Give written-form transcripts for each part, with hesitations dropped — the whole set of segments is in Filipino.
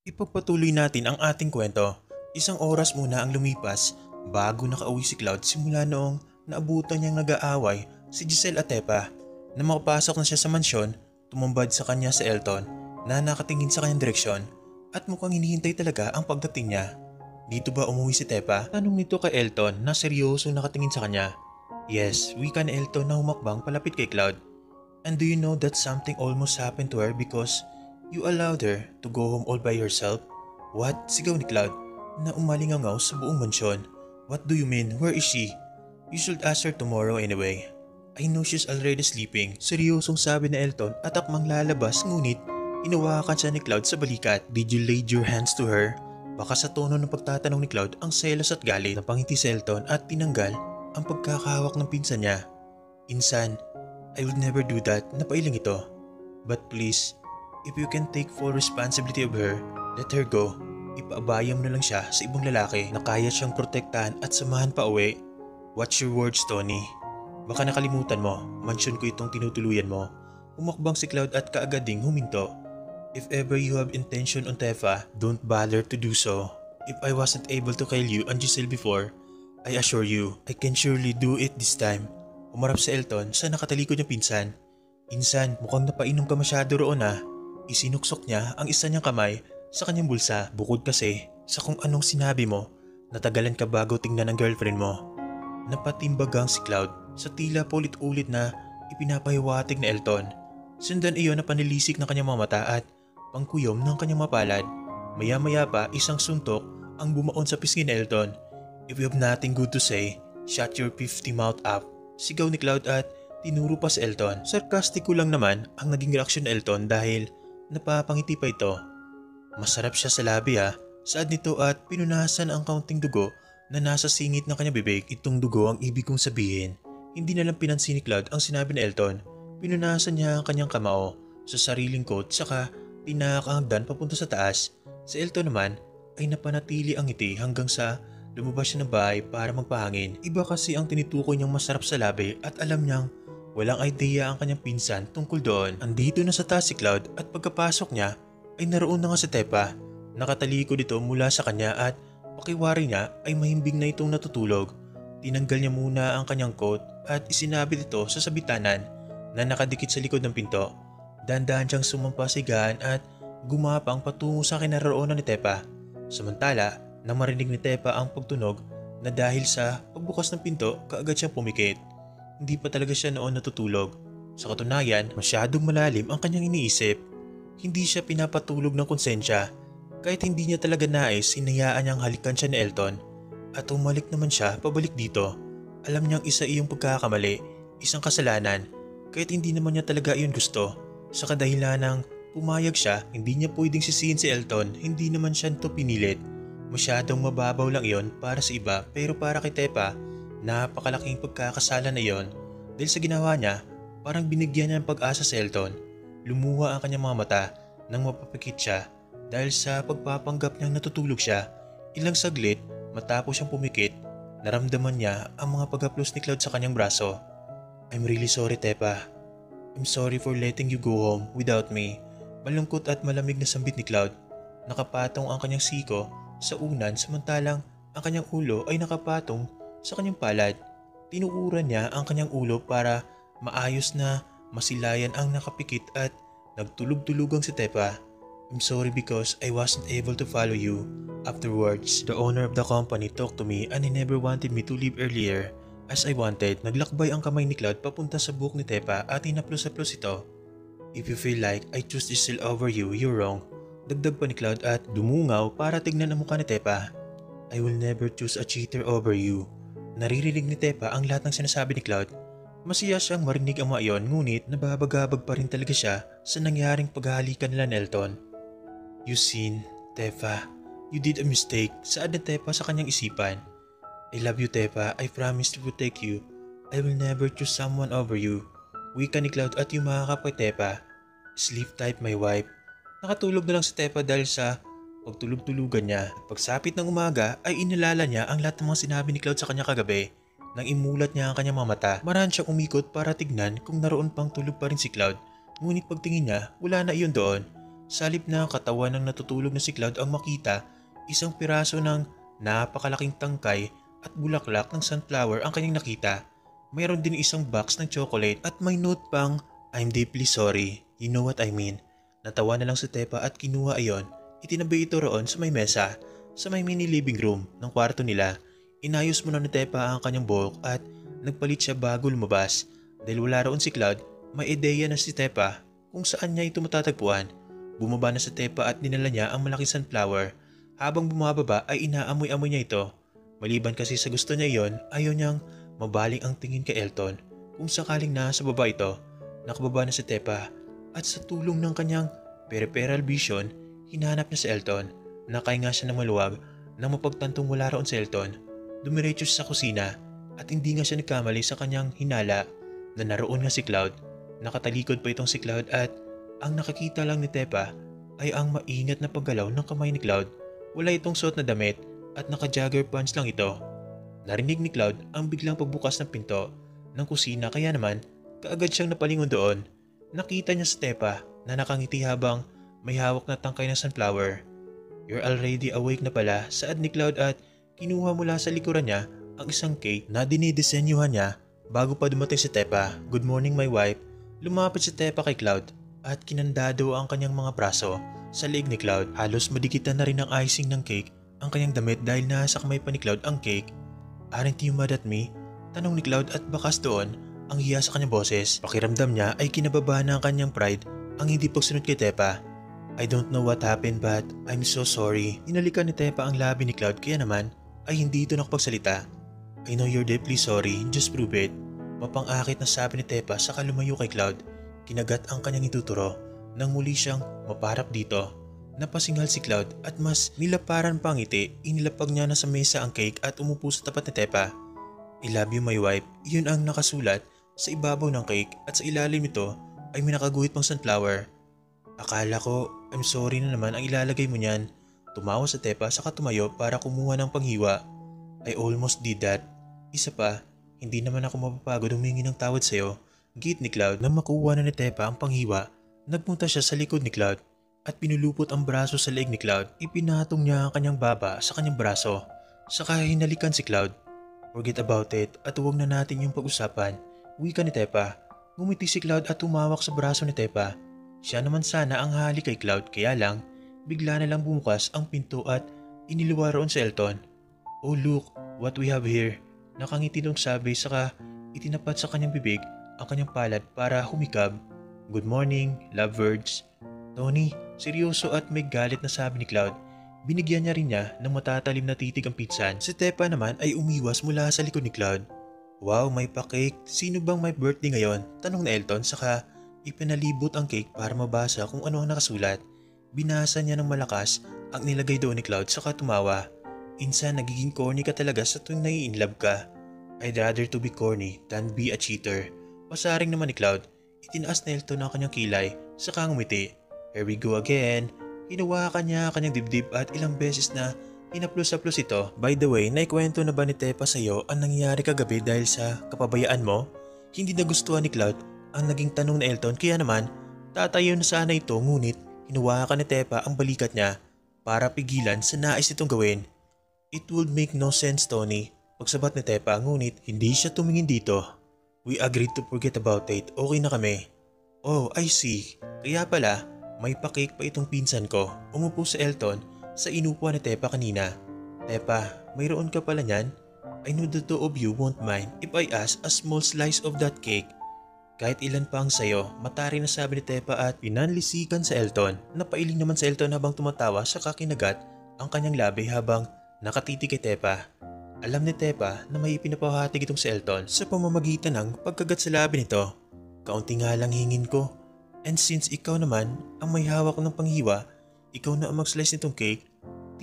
Ipagpatuloy natin ang ating kwento. Isang oras muna ang lumipas bago nakauwi si Cloud simula noong naabutan niyang nag-aaway si Giselle at Tepa. Na makapasok na siya sa mansyon, tumambad sa kanya si Elton na nakatingin sa kanyang direksyon at mukhang hinihintay talaga ang pagdating niya. Dito ba umuwi si Tepa? Tanong nito kay Elton na seryoso nakatingin sa kanya. Yes, wika ni Elton na humakbang palapit kay Cloud. And do you know that something almost happened to her because you allowed her to go home all by herself? What? Sigaw ni Cloud na umalingangaw sa buong mansyon. What do you mean? Where is she? You should ask her tomorrow anyway. I know she's already sleeping. Seryosong sabi ni Elton at akmang lalabas ngunit inawakan siya ni Cloud sa balikat. Did you lay your hands to her? Baka sa tono ng pagtatanong ni Cloud ang selos at galit. Napangiti si Elton at tinanggal ang pagkakahawak ng pinsan niya. Insan, I would never do that, napailing ito. But please, if you can take full responsibility of her, let her go. Ipaabaya mo na lang siya sa ibang lalaki na kaya siyang protektahan at samahan pa uwi. Watch your words, Tony. Baka nakalimutan mo, mansyon ko itong tinutuluyan mo. Umakbang si Cloud at kaagad ding huminto. If ever you have intention on Tefa, don't bother to do so. If I wasn't able to kill you and Giselle before, I assure you, I can surely do it this time. Umarap si Elton sa nakatalikod niyang pinsan. Insan, mukhang napainom ka masyado roon ah. Isinuksok niya ang isa niyang kamay sa kanyang bulsa. Bukod kasi sa kung anong sinabi mo, natagalan ka bago tingnan ang girlfriend mo. Napatimbagang si Cloud sa tila paulit-ulit na ipinapahiwatig na Elton. Sundan iyon na panilisik ng kanyang mga mata at pangkuyom ng kanyang mapalad. Maya-maya pa isang suntok ang bumaon sa pisngi ni Elton. If you have nothing good to say, shut your 50 mouth up. Sigaw ni Cloud at tinuro pa si Elton. Sarkastiko lang naman ang naging reaksyon ni Elton dahil napapangiti pa ito. Masarap siya sa labi ha. Saad nito at pinunasan ang kaunting dugo na nasa singit ng kanyang bibig. Itong dugo ang ibig kong sabihin. Hindi na lang pinansin ni Cloud ang sinabi ni Elton. Pinunasan niya ang kanyang kamao sa sariling coat saka tinakahagdan papunta sa taas. Si Elton naman ay napanatili ang ngiti hanggang sa lumabas siya ng bahay para magpahangin. Iba kasi ang tinutukoy niyang masarap sa labi at alam niyang walang idea ang kanyang pinsan tungkol doon. Andito na sa taas si Cloud at pagkapasok niya ay naroon na nga si Tepa. Nakatalikod ito mula sa kanya at pakiwari niya ay mahimbing na itong natutulog. Tinanggal niya muna ang kanyang coat at isinabit ito sa sabitanan na nakadikit sa likod ng pinto. Dahan-dahan siyang sumampasigahan at gumapang patungo sa kinaroroonan ni Tepa. Samantala, nang marinig ni Tepa ang pagtunog na dahil sa pagbukas ng pinto, kaagad siyang pumikit. Hindi pa talaga siya noon natutulog. Sa katunayan, masyadong malalim ang kanyang iniisip. Hindi siya pinapatulog ng konsensya. Kahit hindi niya talaga nais, hinayaan niyang halikan siya ni Elton. At umalik naman siya pabalik dito. Alam niyang isa iyong pagkakamali, isang kasalanan. Kahit hindi naman niya talaga iyon gusto. Sa kadahilan ng pumayag siya, hindi niya pwedeng sisihin si Elton, hindi naman siya ito pinilit. Masyadong mababaw lang iyon para sa iba pero para kay Tepa, napakalaking pagkakasala na iyon. Dahil sa ginawa niya, parang binigyan niya ng pag-asa si Elton. Lumuha ang kanyang mga mata nang mapapikit siya dahil sa pagpapanggap niyang natutulog siya. Ilang saglit matapos siyang pumikit, naramdaman niya ang mga paghaplos ni Cloud sa kanyang braso. I'm really sorry Tepa. I'm sorry for letting you go home without me. Malungkot at malamig na sambit ni Cloud. Nakapatong ang kanyang siko sa unan samantalang ang kanyang ulo ay nakapatong sa kanyang palad. Tinuuran niya ang kanyang ulo para maayos na masilayan ang nakapikit at nagtulog-tulugang si Tepa. I'm sorry because I wasn't able to follow you. Afterwards, the owner of the company talked to me and he never wanted me to leave earlier as I wanted. Naglakbay ang kamay ni Cloud papunta sa buhok ni Tepa at hinaplos-haplos ito. If you feel like I choose this still over you, you're wrong. Dagdag pa ni Cloud at dumungaw para tignan ang mukha ni Tepa. I will never choose a cheater over you. Naririnig ni Tepa ang lahat ng sinasabi ni Cloud. Masaya siyang marinig ang mga iyon ngunit nababagabag pa rin talaga siya sa nangyaring paghahalikan nila ni Elton. You sin, Tepa. You did a mistake. Saad ni Tepa sa kanyang isipan. I love you Tepa. I promise to protect you. I will never choose someone over you. Wika ni Cloud at yumakap kay Tepa. Sleep tight my wife. Nakatulog na lang si Tepa dahil sa pagtulog-tulugan niya. Pagsapit ng umaga ay inalala niya ang lahat ng mga sinabi ni Cloud sa kanya kagabi. Nang imulat niya ang kanyang mga mata, maraan siyang umikot para tignan kung naroon pang tulog pa rin si Cloud. Ngunit pagtingin niya, wala na iyon doon. Sa halip na katawan ng natutulog na si Cloud ang makita, isang piraso ng napakalaking tangkay at bulaklak ng sunflower ang kanyang nakita. Mayroon din isang box ng chocolate at may note pang, "I'm deeply sorry, you know what I mean." Natawa na lang si Tepa at kinuha ayon. Itinabi ito roon sa may mesa, sa may mini living room ng kwarto nila. Inayos muna ni Tepa ang kanyang buhok at nagpalit siya bago lumabas. Dahil wala roon si Cloud, may ideya na si Tepa kung saan niya ito matatagpuan. Bumaba na si Tepa at dinala niya ang malaking sunflower. Habang bumababa ay inaamoy-amoy niya ito. Maliban kasi sa gusto niya iyon, ayaw niyang mabaling ang tingin kay Elton. Kung sakaling nasa baba ito, nakababa na si Tepa at sa tulong ng kanyang peripheral vision, hinahanap niya si Elton. Nakahinga siya ng maluwag nang mapagtantong wala roon si Elton. Dumiretso siya sa kusina at hindi nga siya nagkamali sa kanyang hinala na naroon nga si Cloud. Nakatalikod pa itong si Cloud at ang nakakita lang ni Tepa ay ang maingat na paggalaw ng kamay ni Cloud. Wala itong suot na damit at naka-jogger pants lang ito. Narinig ni Cloud ang biglang pagbukas ng pinto ng kusina kaya naman kaagad siyang napalingon doon. Nakita niya si Tepa na nakangiti habang may hawak na tangkay ng sunflower. "You're already awake na pala," saad ni Cloud at kinuha mula sa likuran niya ang isang cake na dinidisenyuhan niya bago pa dumating si Tepa. "Good morning my wife." Lumapit si Tepa kay Cloud at kinandado ang kanyang mga braso sa leeg ni Cloud. Halos madikitan na rin ang icing ng cake ang kanyang damit dahil nasa kamay pa ni Cloud ang cake. "Aren't you mad at me?" tanong ni Cloud at bakas doon ang hiya sa kanyang boses. Pakiramdam niya ay kinababahan na ang kanyang pride ang hindi pagsunod kay Tepa. "I don't know what happened but I'm so sorry." Hinalikan ni Tepa ang labi ni Cloud kaya naman ay hindi ito nakapagsalita. "I know you're deeply sorry, just prove it." Mapang-akit na sabi ni Tepa saka lumayo kay Cloud. Kinagat ang kanyang ituturo nang muli siyang maparap dito. Napasinghal si Cloud at mas nilaparan pang ngiti. Inilapag niya na sa mesa ang cake at umupo sa tapat ni Tepa. "I love you my wife." Iyon ang nakasulat sa ibabaw ng cake at sa ilalim nito ay may nakaguhit pang sunflower. "Akala ko, I'm sorry na naman ang ilalagay mo niyan." Tumawa sa Tepa saka tumayo para kumuha ng panghiwa. "I almost did that. Isa pa, hindi naman ako mapapagod humingi ng tawad sa'yo." Git ni Cloud. Nang makuha na ni Tepa ang panghiwa, nagpunta siya sa likod ni Cloud at pinulupot ang braso sa leeg ni Cloud. Ipinatong niya ang kanyang baba sa kanyang braso. Saka hinalikan si Cloud. "Forget about it at huwag na natin yung pag-usapan." Wika ni Tepa. Ngumiti si Cloud at tumawak sa braso ni Tepa. Siya naman sana ang halik kay Cloud kaya lang bigla na lang bumukas ang pinto at iniluwa roon si Elton. "Oh look, what we have here." Nakangiti nung sabi saka itinapat sa kanyang bibig ang kanyang palad para humikab. "Good morning, lovebirds." "Tony," seryoso at may galit na sabi ni Cloud. Binigyan niya rin niya ng matatalim na titig ang pinsan. Si Tepa naman ay umiwas mula sa likod ni Cloud. "Wow, may pa-cake. Sino bang may birthday ngayon?" tanong ni Elton saka ipinalibot ang cake para mabasa kung ano ang nakasulat. Binasa niya ng malakas ang nilagay doon ni Cloud saka tumawa. "Insan, nagiging corny ka talaga sa tuwing nai-inlove ka." "I'd rather to be corny than be a cheater." Pasaring naman ni Cloud. Itinaas ni Elton ang kanyang kilay saka ngumiti. "Here we go again." Hinawakan niya kanyang dibdib at ilang beses na hinaplos-haplos ito. "By the way, naikwento na ba ni Tepa sa'yo ang nangyari kagabi dahil sa kapabayaan mo?" Hindi nagustuhan ni Cloud ang naging tanong ni Elton kaya naman tatayo na sana ito ngunit hinawakan ni Tepa ang balikat niya para pigilan sa nais itong gawin. "It would make no sense, Tony." Pagsabat ni Tepa ngunit hindi siya tumingin dito. "We agreed to forget about it. Okay na kami." "Oh, I see. Kaya pala, may pa-cake pa itong pinsan ko." Umupo sa Elton sa inupuan ni Tepa kanina. "Tepa, mayroon ka pala niyan? I know the two of you won't mind if I ask a small slice of that cake." "Kahit ilan pa ang sayo," matari na sabi ni Tepa at pinanlisikan sa Elton. Napailing naman sa Elton habang tumatawa sa kakinagat ang kanyang labi habang nakatitig kay Tepa. Alam ni Tepa na may pinapahatig itong si Elton sa pamamagitan ng pagkagat sa labi nito. "Kaunti nga lang hingin ko. And since ikaw naman ang may hawak ng panghiwa, ikaw na ang mag-slice nitong cake."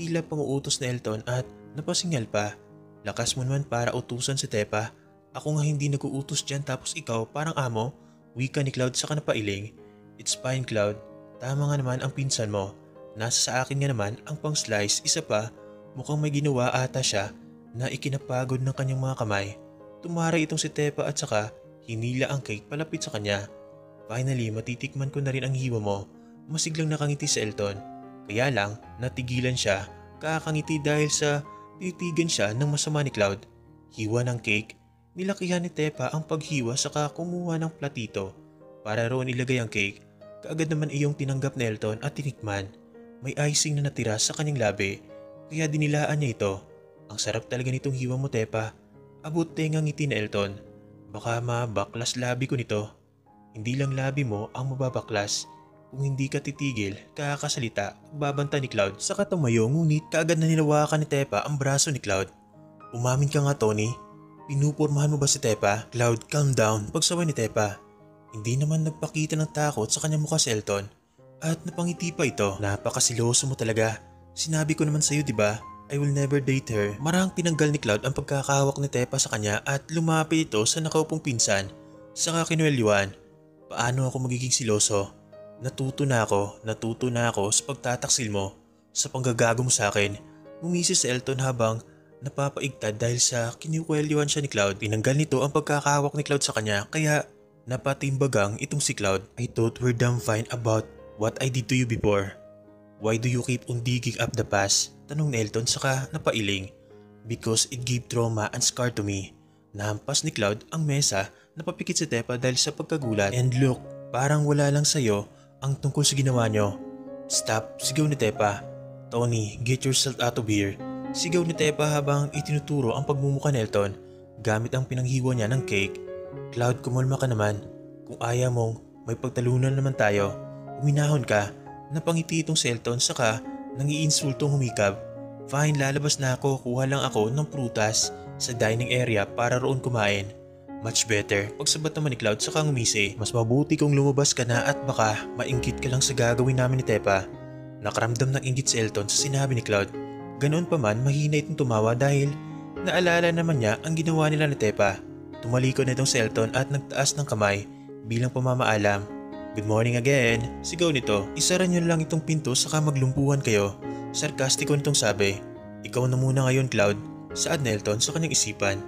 Tila panguutos na Elton at napasingal pa. "Lakas mo naman para utusan si Tepa. Ako nga hindi nag-uutos dyan tapos ikaw parang amo." Wika ni Cloud sa kanapailing. "It's fine Cloud. Tama nga naman ang pinsan mo. Nasa sa akin nga naman ang pang-slice. Isa pa, mukhang may ginawa ata siya na ikinapagod ng kanyang mga kamay." Tumaray itong si Tepa at saka hinila ang cake palapit sa kanya. "Finally, matitikman ko na rin ang hiwa mo." masiglang nakangiti si Elton. Kaya lang natigilan siya kakangiti dahil sa titigan siya ng masama ni Cloud. Hiwa ng cake, nilakihan ni Tepa ang paghiwa saka kumuha ng platito para roon ilagay ang cake. Kaagad naman iyong tinanggap ni Elton at tinikman. May icing na natira sa kanyang labi kaya dinilaan niya ito. Ang sarap talaga nitong hiwa mo, Tepa. Abot tengang ngiti ni Elton. Baka mabaklas labi ko nito. Hindi lang labi mo ang mababaklas. Kung hindi ka titigil, kakasalita, babanta ni Cloud. Saka tumayo ngunit kaagad na nilawakan ni Tepa ang braso ni Cloud. Umamin ka nga, Tony. Pinupurmahan mo ba si Tepa? Cloud, calm down. Pagsaway ni Tepa. Hindi naman nagpakita ng takot sa kanyang mukha si Elton. At napangiti pa ito. Napakasiloso mo talaga. Sinabi ko naman sa'yo, diba? I will never date her. Marahang tinanggal ni Cloud ang pagkakahawak ni Tepa sa kanya at lumapit ito sa nakaupong pinsan. Saka kinuwelyuan. Paano ako magiging siloso? Natuto na ako sa pagtataksil mo, sa panggagago mo sa akin. Ngumisi si Elton habang napapaigtad dahil sa kinukwelyuhan siya ni Cloud. Tinanggal nito ang pagkakahawak ni Cloud sa kanya kaya napatimbagang itong si Cloud. I thought we're damn fine about what I did to you before. Why do you keep on digging up the past? Tanong ni Elton saka napailing. Because it gave trauma and scar to me. Nahampas ni Cloud ang mesa, napapikit si Tepa dahil sa pagkagulat. And look, parang wala lang sa'yo ang tungkol sa ginawa nyo. Stop, sigaw ni Tepa. Tony, get yourself out of here. Sigaw ni Tepa habang itinuturo ang pagmumuka ni Elton gamit ang pinanghiwa niya ng cake. Cloud, kumulma ka naman. Kung ayaw mong may pagtalunan naman tayo, uminahon ka. Napangiti itong si Elton saka nangiinsultong humikab. Fine, lalabas na ako, kuha lang ako ng prutas sa dining area para roon kumain. Much better. Pagsabat naman ni Cloud saka ngumisi. Mas mabuti kung lumabas ka na at baka maingkit ka lang sa gagawin namin ni Tepa. Nakaramdam ng inggit si Elton sa sinabi ni Cloud. Ganoon pa man, mahina itong tumawa dahil naalala naman niya ang ginawa nila ni Tepa. Tumalikod na itong si Elton at nagtaas ng kamay bilang pamamaalam. Good morning again, sigaw nito. Isara niyo lang itong pinto saka maglumpuhan kayo. Sarkastiko nitong sabi. Ikaw na muna ngayon, Cloud. Saad ni Elton sa kanyang isipan.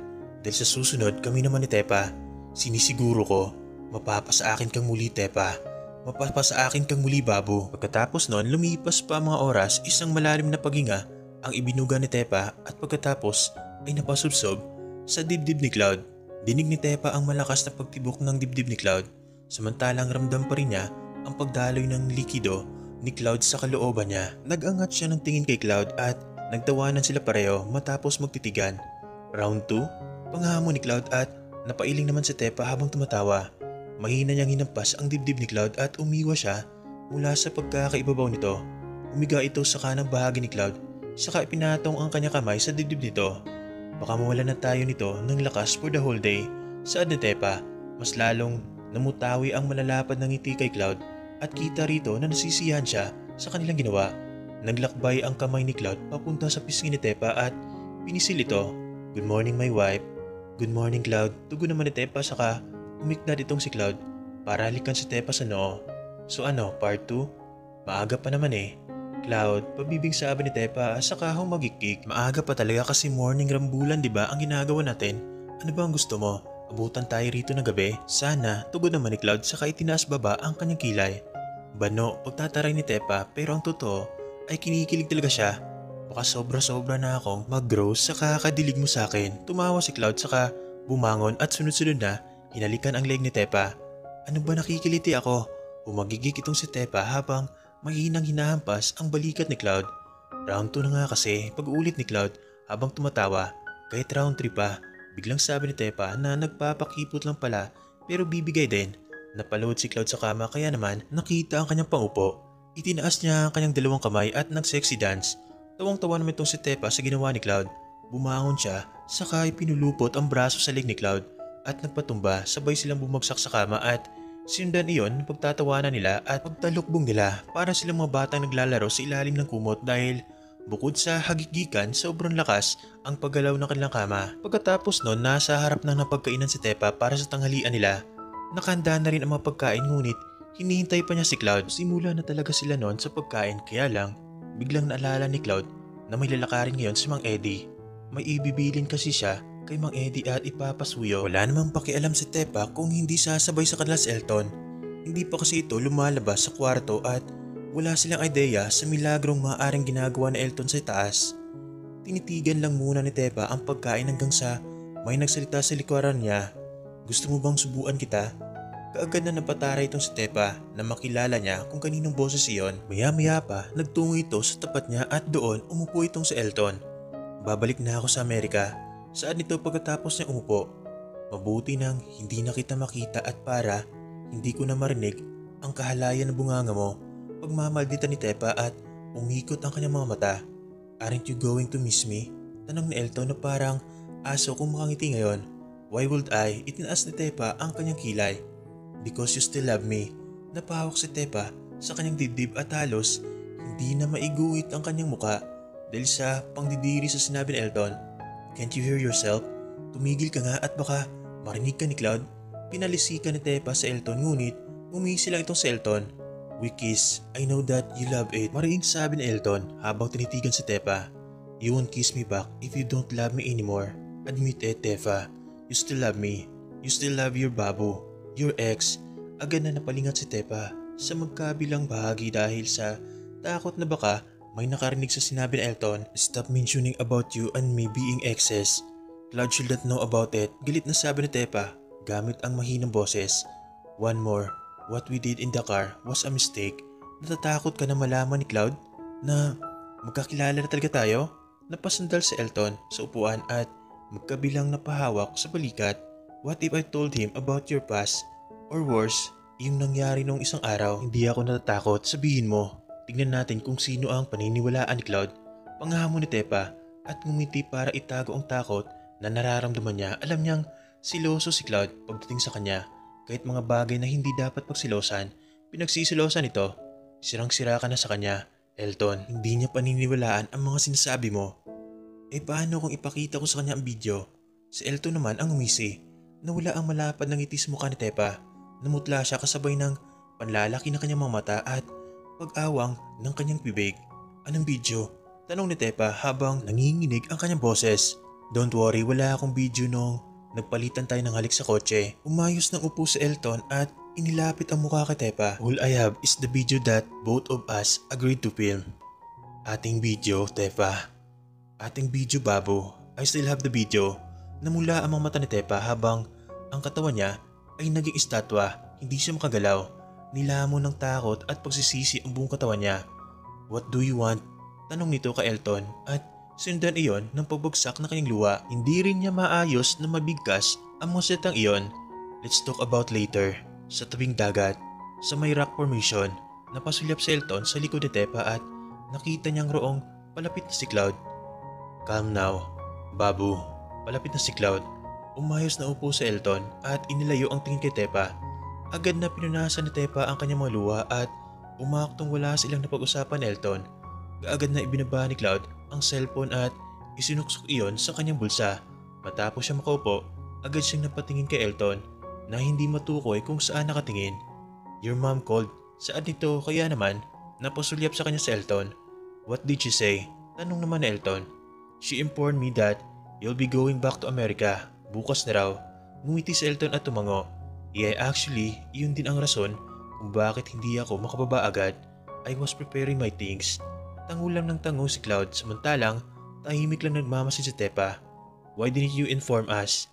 Dahil sa susunod kami naman ni Tepa. Sinisiguro ko, mapapasa akin kang muli, Tepa. Mapapasa akin kang muli, Babu. Pagkatapos noon, lumipas pa ang mga oras, isang malalim na paghinga ang ibinuga ni Tepa at pagkatapos ay napasubsob sa dibdib ni Cloud. Dinig ni Tepa ang malakas na pagtibok ng dibdib ni Cloud. Samantalang ramdam pa rin niya ang pagdaloy ng likido ni Cloud sa kalooban niya. Nag-angat siya ng tingin kay Cloud at nagtawanan sila pareho matapos magtitigan. Round 2? Panghamon ni Cloud at napailing naman si Tepa habang tumatawa. Mahina niyang hinampas ang dibdib ni Cloud at umiwa siya mula sa pagkakaibabaw nito. Umiga ito sa kanang bahagi ni Cloud saka ipinatong ang kanya kamay sa dibdib nito. Baka mawala na tayo nito ng lakas for the whole day. Saad ni Tepa, mas lalong namutawi ang malalapad ng ngiti kay Cloud at kita rito na nasisiyahan siya sa kanilang ginawa. Naglakbay ang kamay ni Cloud papunta sa pisngi ni Tepa at pinisil ito. Good morning, my wife. Good morning, Cloud. Tugon naman ni Tepa saka umiknat itong si Cloud para halikan si Tepa sa noo. So ano, part 2? Maaga pa naman eh. Cloud, pabibig sabi ni Tepa saka humagikik. Maaga pa talaga kasi morning rambulan, diba ang ginagawa natin? Ano ba ang gusto mo? Abutan tayo rito na gabi? Sana, tugon naman ni Cloud saka itinaas baba ang kanyang kilay. Bano, pagtataray ni Tepa pero ang totoo ay kinikilig talaga siya. Baka sobra-sobra na akong mag-gross sa kakadilig mo sa akin. Tumawa si Cloud saka bumangon at sunod-sunod na hinalikan ang leg ni Tepa. Ano ba nakikiliti ako? Umagigik itong si Tepa habang mahinang hinahampas ang balikat ni Cloud. Round 2 na nga kasi pag-ulit ni Cloud habang tumatawa. Kahit round 3 pa, biglang sabi ni Tepa na nagpapakipot lang pala pero bibigay din. Napalood si Cloud sa kama kaya naman nakita ang kanyang pangupo. Itinaas niya ang kanyang dalawang kamay at nag-sexy dance. Tawang-tawa naman itong si Tepa sa ginawa ni Cloud. Bumangon siya, saka pinulupot ang braso sa leg ni Cloud at nagpatumba sabay silang bumagsak sa kama at sinundan iyon ng pagtatawanan nila at pagtalukbong nila para silang mga batang naglalaro sa ilalim ng kumot dahil bukod sa hagigikan sobrang lakas ang paggalaw ng kanilang kama. Pagkatapos noon nasa harap ng napagkainan si Tepa para sa tanghalian nila. Nakahanda na rin ang mga pagkain ngunit hinihintay pa niya si Cloud. Simula na talaga sila noon sa pagkain kaya lang biglang naalala ni Cloud na may lalakarin ngayon si Mang Eddie. May ibibilin kasi siya kay Mang Eddie at ipapasuyo. Wala namang pakialam si Tepa kung hindi sasabay sa kanila si Elton. Hindi pa kasi ito lumalabas sa kwarto at Wala silang ideya sa milagrong maaaring ginagawa ni Elton sa taas. Tinitigan lang muna ni Tepa ang pagkain hanggang sa may nagsalita sa likuran niya. Gusto mo bang subuan kita? Kaagad na napataray itong si Tepa na makilala niya kung kaninong boses iyon. Maya-maya pa nagtungo ito sa tapat niya at doon umupo itong si Elton. Babalik na ako sa Amerika. Saan ito pagkatapos niya umupo? Mabuti nang hindi na kita makita at para hindi ko na marinig ang kahalayan ng bunganga mo. Pagmamaldita ni Tepa at umikot ang kanyang mga mata. Aren't you going to miss me? Tanong ni Elton na parang aso kung makangiti ngayon. Why would I? Itinaas ni Tepa ang kanyang kilay. Because you still love me. Napahawak si Tepa sa kanyang dibdib at halos hindi na maiguhit ang kanyang muka dahil sa pangdidiri sa sinabi ni Elton. Can't you hear yourself? Tumigil ka nga at baka marinig ka ni Cloud. Pinalisikan ni Tepa sa Elton ngunit umisi lang itong si Elton. We kiss. I know that you love it. Mariing sabi ni Elton habang tinitigan si Tepa. You won't kiss me back if you don't love me anymore. Admit it, Tepa. You still love me. You still love your babu. Your ex. Agad na napalingat si Tepa sa magkabilang bahagi dahil sa takot na baka may nakarinig sa sinabi ni Elton. Stop mentioning about you and me being exes. Cloud should not know about it. Galit na sabi ni Tepa gamit ang mahinang boses. One more. What we did in the car was a mistake. Natatakot ka na malaman ni Cloud na magkakilala na talaga tayo? Napasandal si Elton sa upuan at magkabilang napahawak sa balikat. What if I told him about your past? Or worse, yung nangyari nung isang araw? Hindi ako natatakot, sabihin mo. Tignan natin kung sino ang paniniwalaan ni Cloud. Panghamon ni Tepa at ngumiti para itago ang takot na nararamdaman niya. Alam niyang siloso si Cloud pagdating sa kanya. Kahit mga bagay na hindi dapat pagsilosan, pinagsisilosan ito. Sirang-sira ka na sa kanya, Elton. Hindi niya paniniwalaan ang mga sinasabi mo. Paano kung ipakita ko sa kanya ang video? Si Elton naman ang umisi. Nawala ang malapad ng ngiti sa mukha ni Tepa. Namutla siya kasabay ng panlalaki ng kanyang mga mata at pag-awang ng kanyang bibig. Anong video? Tanong ni Tepa habang nanginginig ang kanyang boses. Don't worry, wala akong video nung nagpalitan tayo ng halik sa kotse. Umayos ng upo si Elton at inilapit ang mukha kay Tepa. All I have is the video that both of us agreed to film. Ating video, Tepa. Ating video, Babu. I still have the video. Namula ang mga mata ni Tepa habang ang katawan niya ay naging estatwa. Hindi siya makagalaw. Nilamon ng takot at pagsisisi ang buong katawan niya. What do you want? Tanong nito kay Elton at sundan iyon ng pagbagsak na kanyang luha. Hindi rin niya maayos na mabigkas ang mga setang iyon. Let's talk about later. Sa tabing dagat, sa may rock formation, napasulyap si Elton sa likod ni Tepa at nakita niyang roong palapit na si Cloud. Calm now, Babu. Palapit na si Cloud. Umayos na upo si Elton at inilayo ang tingin kay Tepa. Agad na pinunasan ni Tepa ang kanyang mga luha at umaktong wala silang napag-usapan ni Elton. Agad na ibinaba ni Cloud ang cellphone at isinuksok iyon sa kanyang bulsa. Matapos siya makaupo, agad siyang napatingin kay Elton na hindi matukoy kung saan nakatingin. Your mom called. Saan ito kaya naman napasulyap sa kanya si Elton? What did she say? Tanong naman ni Elton. She informed me that you'll be going back to America. Bukas na raw. Ngumiti si Elton at tumango. Yeah, actually, yun din ang rason kung bakit hindi ako makababa agad. I was preparing my things. Tangulang ng tango si Cloud samantalang tahimik lang nagmamasid si Tepa. Why didn't you inform us?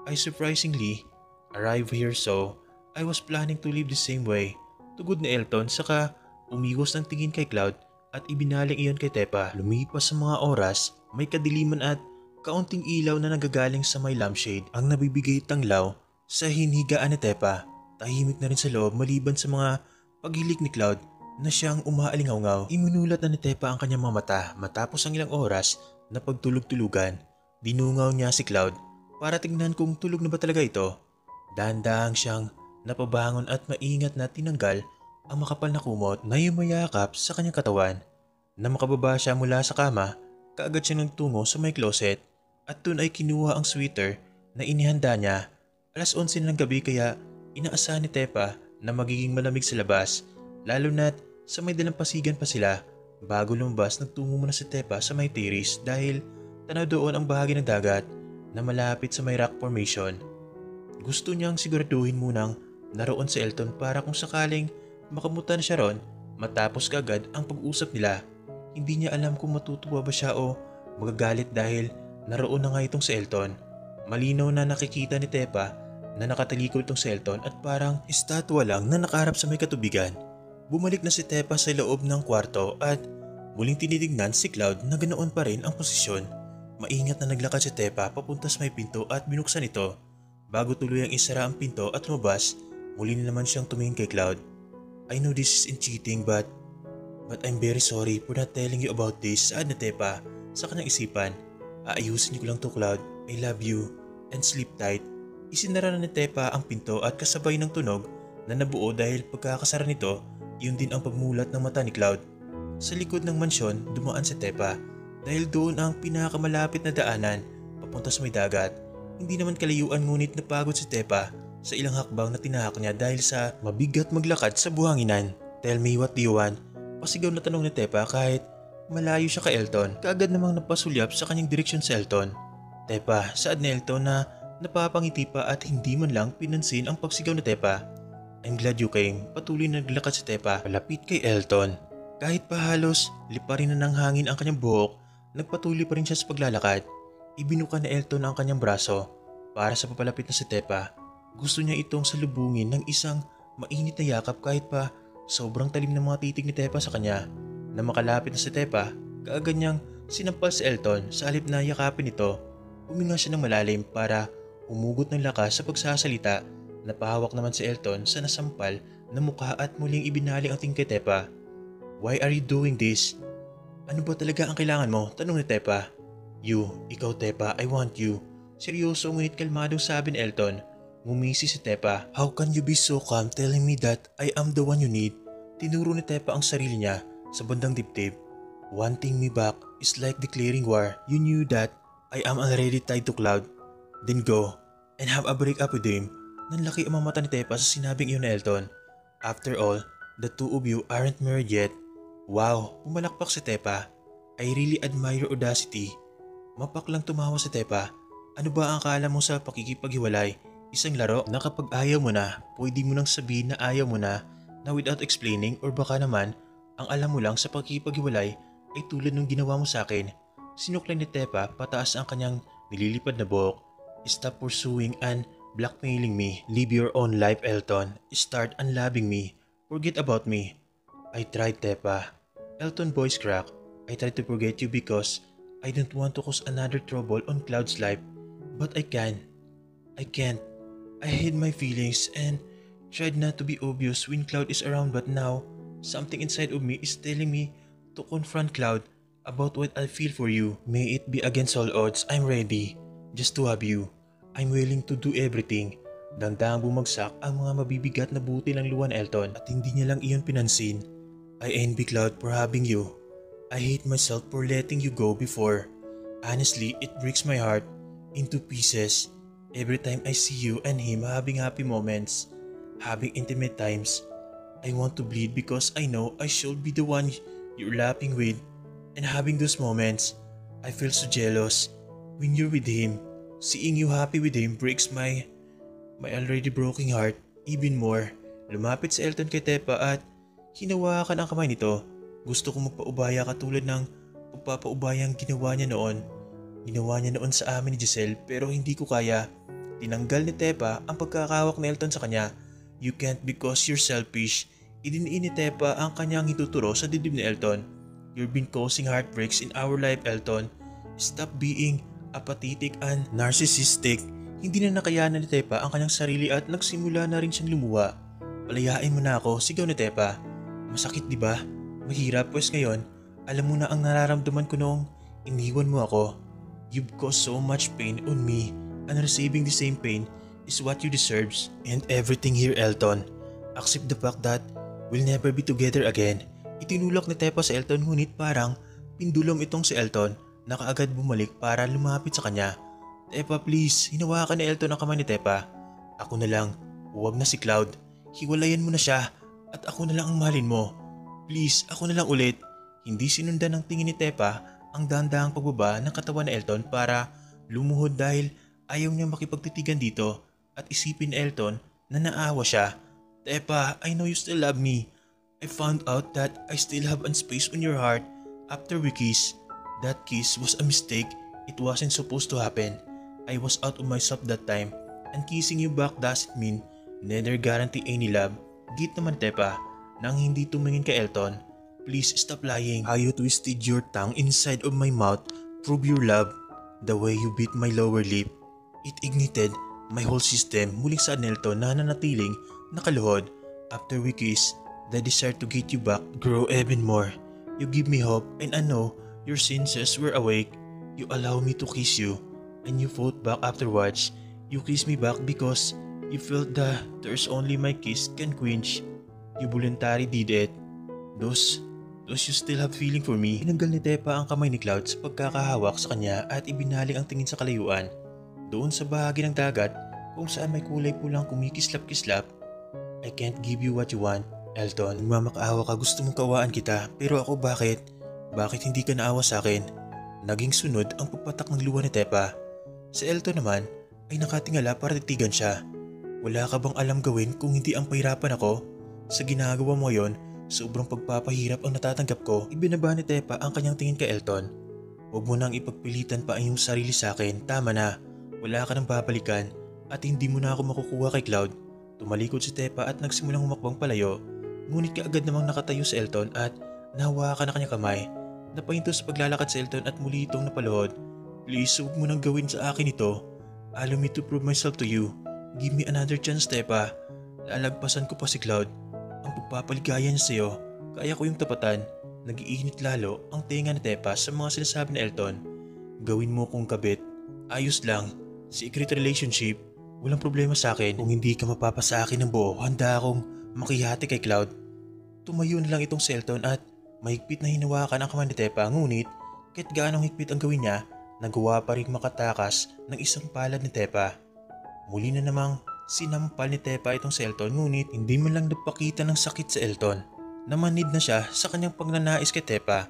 I surprisingly arrived here so I was planning to live the same way. Tugod ni Elton saka umigos ng tingin kay Cloud at ibinaling iyon kay Tepa. Lumipas sa mga oras, may kadiliman at kaunting ilaw na nagagaling sa may lampshade ang nabibigay tanglaw sa hinigaan ni Tepa. Tahimik na rin sa loob maliban sa mga paghilik ni Cloud na siyang umaalingaw-ngaw. Imunulat na ni Tepa ang kanyang mga mata matapos ang ilang oras na pagtulog-tulugan. Dinungaw niya si Cloud para tingnan kung tulog na ba talaga ito. Dahan-dahang siyang napabangon at maingat na tinanggal ang makapal na kumot na yumayakap sa kanyang katawan. Na makababa siya mula sa kama, kaagad siya nagtungo sa may closet at dun ay kinuha ang sweater na inihanda niya. Alas 11 ng gabi kaya inaasahan ni Tepa na magiging malamig sa labas, lalo na't sa may dalampasigan pa sila. Bago lumabas, nagtungo muna si Tepa sa may terrace dahil tanaw doon ang bahagi ng dagat na malapit sa may rock formation. Gusto niyang siguraduhin munang naroon si Elton para kung sakaling makamutan siya ron, matapos kaagad ang pag-usap nila. Hindi niya alam kung matutuwa ba siya o magagalit dahil naroon na nga itong si Elton. Malinaw na nakikita ni Tepa na nakatalikod itong si Elton at parang estatwa lang na nakaharap sa may katubigan. Bumalik na si Tepa sa loob ng kwarto at muling tinitignan si Cloud na ganoon pa rin ang posisyon. Maingat na naglakad si Tepa papunta sa may pinto at binuksan ito. Bago tuluyang isara ang pinto at lumabas, muli na naman siyang tumingin kay Cloud. I know this isn't cheating but I'm very sorry for not telling you about this, saad na Tepa sa kanyang isipan. Aayusin niyo ko lang to Cloud, I love you, and sleep tight. Isinara na ni Tepa ang pinto at kasabay ng tunog na nabuo dahil pagkakasara nito, yun din ang pagmulat ng mata ni Cloud. Sa likod ng mansyon, dumaan si Tepa dahil doon ang pinakamalapit na daanan papunta sa may dagat. Hindi naman kalayuan ngunit napagod si Tepa sa ilang hakbang na tinahak niya dahil sa mabigat maglakad sa buhanginan. Tell me what do you want? Pasigaw na tanong ni Tepa kahit malayo siya kay Elton. Kaagad namang napasulyap sa kanyang direksyon si Elton. Tepa, saad ni Elton na napapangiti pa at hindi man lang pinansin ang pagsigaw ni Tepa. I'm glad you came. Patuloy na naglakad si Tepa palapit kay Elton. Kahit pa halos liparin na ng hangin ang kanyang buhok, nagpatuloy pa rin siya sa paglalakad. Ibinuka ni Elton ang kanyang braso para sa papalapit na si Tepa. Gusto niya itong salubungin ng isang mainit na yakap kahit pa sobrang talim ng mga titig ni Tepa sa kanya. Na makalapit na si Tepa, kaagad niyang sinampal si Elton sa halip na yakapin ito. Huminga siya ng malalim para humugot ng lakas sa pagsasalita. Napahawak naman si Elton sa nasampal na mukha at muling ibinaling ang tingin kay Tepa. Why are you doing this? Ano ba talaga ang kailangan mo? Tanong ni Tepa. Ikaw Tepa, I want you. Seryoso ngunit kalmadong sabi ni Elton. Ngumisi si Tepa. How can you be so calm telling me that I am the one you need? Tinuro ni Tepa ang sarili niya sa bandang dibdib. Wanting me back is like declaring war. You knew that I am already tied to Cloud. Then go and have a break up with him. Nanlaki ang mata ni Tepa sa sinabing iyon ni Elton. After all, the two of you aren't married yet. Wow, pumalakpak si Tepa. I really admire your audacity. Mapak lang tumawa si Tepa. Ano ba ang akala mo sa pakikipaghiwalay? Isang laro na kapag ayaw mo na, pwede mo nang sabihin na ayaw mo na without explaining or baka naman ang alam mo lang sa pakikipaghiwalay ay tulad ng ginawa mo sa akin. Sinuklay ni Tepa pataas ang kanyang nililipad na buhok. Stop pursuing and blackmailing me. Live your own life, Elton. Start unloving me. Forget about me. I tried, Tepa. Elton voice cracked. I tried to forget you because I don't want to cause another trouble on Cloud's life. But I can't. I hid my feelings and tried not to be obvious when Cloud is around, but now something inside of me is telling me to confront Cloud about what I feel for you. May it be against all odds, I'm ready just to have you. I'm willing to do everything. Dandang bumagsak ang mga mabibigat na buti ng luwan Elton at hindi niya lang iyon pinansin. I envy Cloud for having you. I hate myself for letting you go before. Honestly, it breaks my heart into pieces. Every time I see you and him having happy moments, having intimate times, I want to bleed because I know I should be the one you're laughing with. And having those moments, I feel so jealous when you're with him. Seeing you happy with him breaks my already broken heart even more. Lumapit si Elton kay Tepa at hinawakan ang kamay nito. Gusto kong magpaubaya katulad ng pagpapaubayang ginawa niya noon. Ginawa niya noon sa amin ni Giselle pero hindi ko kaya. Tinanggal ni Tepa ang pagkakahawak ni Elton sa kanya. You can't because you're selfish. Idiniin ni Tepa ang kanyang hituturo sa dibdib ni Elton. You've been causing heartbreaks in our life, Elton. Stop being apathetic and narcissistic. Hindi na nakayanan ni Tepa ang kanyang sarili at nagsimula na rin siyang lumuha. Palayain mo na ako, sigaw ni Tepa. Masakit di ba? Mahirap pues ngayon, alam mo na ang nararamdaman ko noong iniwan mo ako. You've caused so much pain on me and receiving the same pain is what you deserves. And everything here, Elton. Accept the fact that we'll never be together again. Itinulak ni Tepa sa Elton ngunit parang pindulong itong si Elton na kaagad bumalik para lumapit sa kanya. Tepa please, hinawakan ni Elton ang kamay ni Tepa. Ako na lang, huwag na si Cloud. Hiwalayan mo na siya at ako na lang ang mahalin mo. Please, ako na lang ulit. Hindi sinundan ng tingin ni Tepa ang dahan-dahang pagbaba ng katawan ni Elton para lumuhod dahil ayaw niya makipagtitigan dito at isipin ni Elton na naawa siya. Tepa, I know you still love me. I found out that I still have a space on your heart after we kiss. That kiss was a mistake. It wasn't supposed to happen. I was out of myself that time, and kissing you back doesn't mean neither guarantee any love. Git naman Tepa, nang hindi tumingin kay Elton. Please stop lying. How you twisted your tongue inside of my mouth prove your love. The way you beat my lower lip, it ignited my whole system. Muling sa Elton na nanatiling nakaluhod. After we kiss, the desire to get you back grow even more. You give me hope, and I know your senses were awake. You allow me to kiss you, and you fought back afterwards. You kiss me back because you felt that there's only my kiss can quench. You voluntarily did it. Those you still have feeling for me. Tinanggal ni Tepa ang kamay ni Cloud sa pagkakahawak sa kanya at ibinaling ang tingin sa kalayuan. Doon sa bahagi ng dagat kung saan may kulay pulang kumikislap-kislap. I can't give you what you want, Elton. Nagmamakaawa ka, gusto mong kawaan kita. Pero ako bakit? Bakit hindi ka naawa sa akin? Naging sunod ang pagpatak ng luha ni Tepa. Si Elton naman ay nakatingala para titigan siya. Wala ka bang alam gawin kung hindi ang pahirapan ako? Sa ginagawa mo yon, sobrang pagpapahirap ang natatanggap ko. Ibinaba ni Tepa ang kanyang tingin kay Elton. Huwag mo nang ipagpilitan pa ang iyong sarili sa akin. Tama na. Wala ka nang babalikan at hindi mo na ako makukuha kay Cloud. Tumalikod si Tepa at nagsimulang humakbang palayo. Ngunit kaagad namang nakatayo si Elton at nahawakan na kanyang kamay. Napahinto sa paglalakad si Elton at muli itong napaluhod. Please, huwag mo nang gawin sa akin ito. Allow me to prove myself to you. Give me another chance, Tepa. Lalagpasan ko pa si Cloud. Ang pagpapaligaya niya sa'yo, kaya ko yung tapatan. Nag-iinit lalo ang tenga ni Tepa sa mga sinasabi ni Elton. Gawin mo kong kabit. Ayos lang. Secret relationship. Walang problema sa akin. Kung hindi ka mapapa sa akin ng buo, handa akong makihati kay Cloud. Tumayo na lang itong si Elton at mahigpit na hinawakan ang kamay ni Tepa. Ngunit kahit gaanong higpit ang gawin niya, nagawa pa rin makatakas ng isang palad ni Tepa. Muli na namang sinampal ni Tepa itong si Elton, ngunit hindi man lang nagpakita ng sakit sa Elton. Namanid na siya sa kanyang pagnanais kay Tepa.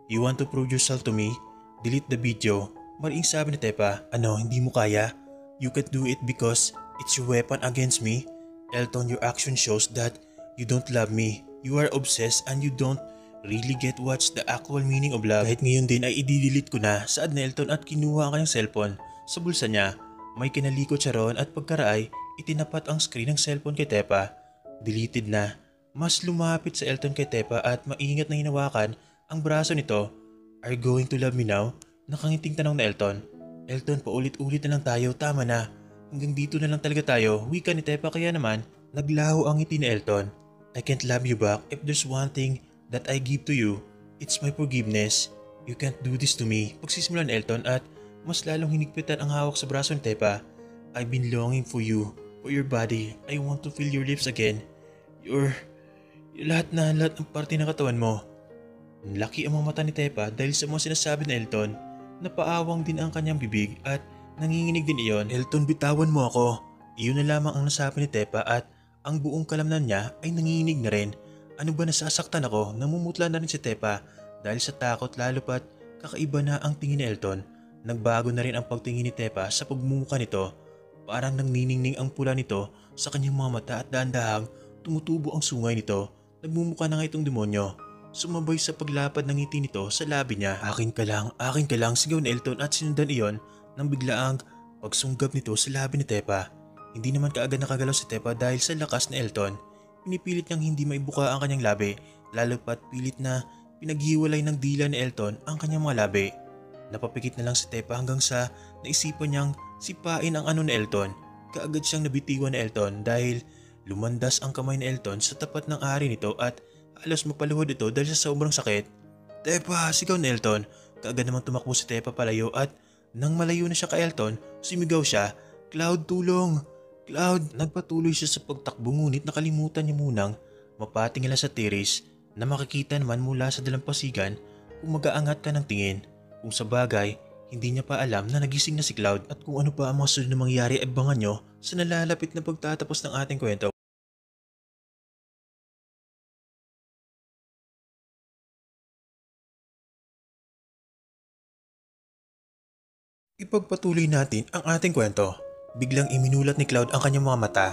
You want to prove yourself to me? Delete the video. Mariing sabi ni Tepa, ano, hindi mo kaya? You can't do it because it's your weapon against me? Elton, your action shows that you don't love me. You are obsessed and you don't really get what's the actual meaning of love. Kahit ngayon din ay i-delete ko na, saad ni Elton at kinuha ang kanyang cellphone. Sa bulsa niya, may kinalikot siya roon at pagkaraay, itinapat ang screen ng cellphone kay Tepa. Deleted na. Mas lumapit sa Elton kay Tepa at maingat na hinawakan ang braso nito. Are you going to love me now? Nakangiting tanong na Elton. Elton, paulit-ulit na lang tayo, tama na. Hanggang dito na lang talaga tayo, wika ni Tepa, kaya naman naglaho ang ngiti ni Elton. I can't love you back. If there's one thing that I give to you, it's my forgiveness. You can't do this to me. Pagsisimulan ni Elton at mas lalong hinigpitan ang hawak sa braso ni Tepa. I've been longing for you, for your body. I want to feel your lips again. Your lahat ng parte ng katawan mo. Laki ang mga mata ni Tepa dahil sa mga sinasabi ni Elton. Napaawang din ang kanyang bibig at nanginginig din iyon. Elton, bitawan mo ako. Iyon na lamang ang nasabi ni Tepa at ang buong kalamnan niya ay nanginginig na rin. Ano ba, nasasaktan ako? Namumutla na rin si Tepa dahil sa takot, lalo pat kakaiba na ang tingin ni Elton. Nagbago na rin ang pagtingin ni Tepa sa pagmumuka nito. Parang nangniningning ang pula nito sa kanyang mga mata at dahan-dahang tumutubo ang sungay nito. Nagmumuka na nga itong demonyo. Sumabay sa paglapad ng ngiti nito sa labi niya. Akin ka lang, sigaw ni Elton at sinundan iyon ng biglaang pagsunggab nito sa labi ni Tepa. Hindi naman kaagad nakagalaw si Tepa dahil sa lakas ni Elton. Pinipilit niyang hindi maibuka ang kanyang labi, lalo pat pilit na pinaghiwalay ng dila ni Elton ang kanyang mga labi. Napapikit na lang si Tepa hanggang sa naisipan niyang sipain ang ano ni Elton. Kaagad siyang nabitiwan ni Elton dahil lumandas ang kamay ni Elton sa tapat ng ari nito at halos mapaluhod ito dahil sa sobrang sakit. Tepa, sigaw ni Elton. Kaagad namang tumakbo si Tepa palayo at nang malayo na siya kay Elton, sumigaw siya, Cloud, tulong! Cloud! Nagpatuloy siya sa pagtakbo ngunit nakalimutan niya munang mapatingala sa tiris na makikita naman mula sa dalampasigan kung mag-aangat ka ng tingin. Kung sa bagay, hindi niya pa alam na nagising na si Cloud at kung ano pa ang mga sunod na mangyari ay abangan nyo sa nalalapit na pagtatapos ng ating kwento. Ipagpatuloy natin ang ating kwento. Biglang iminulat ni Cloud ang kanyang mga mata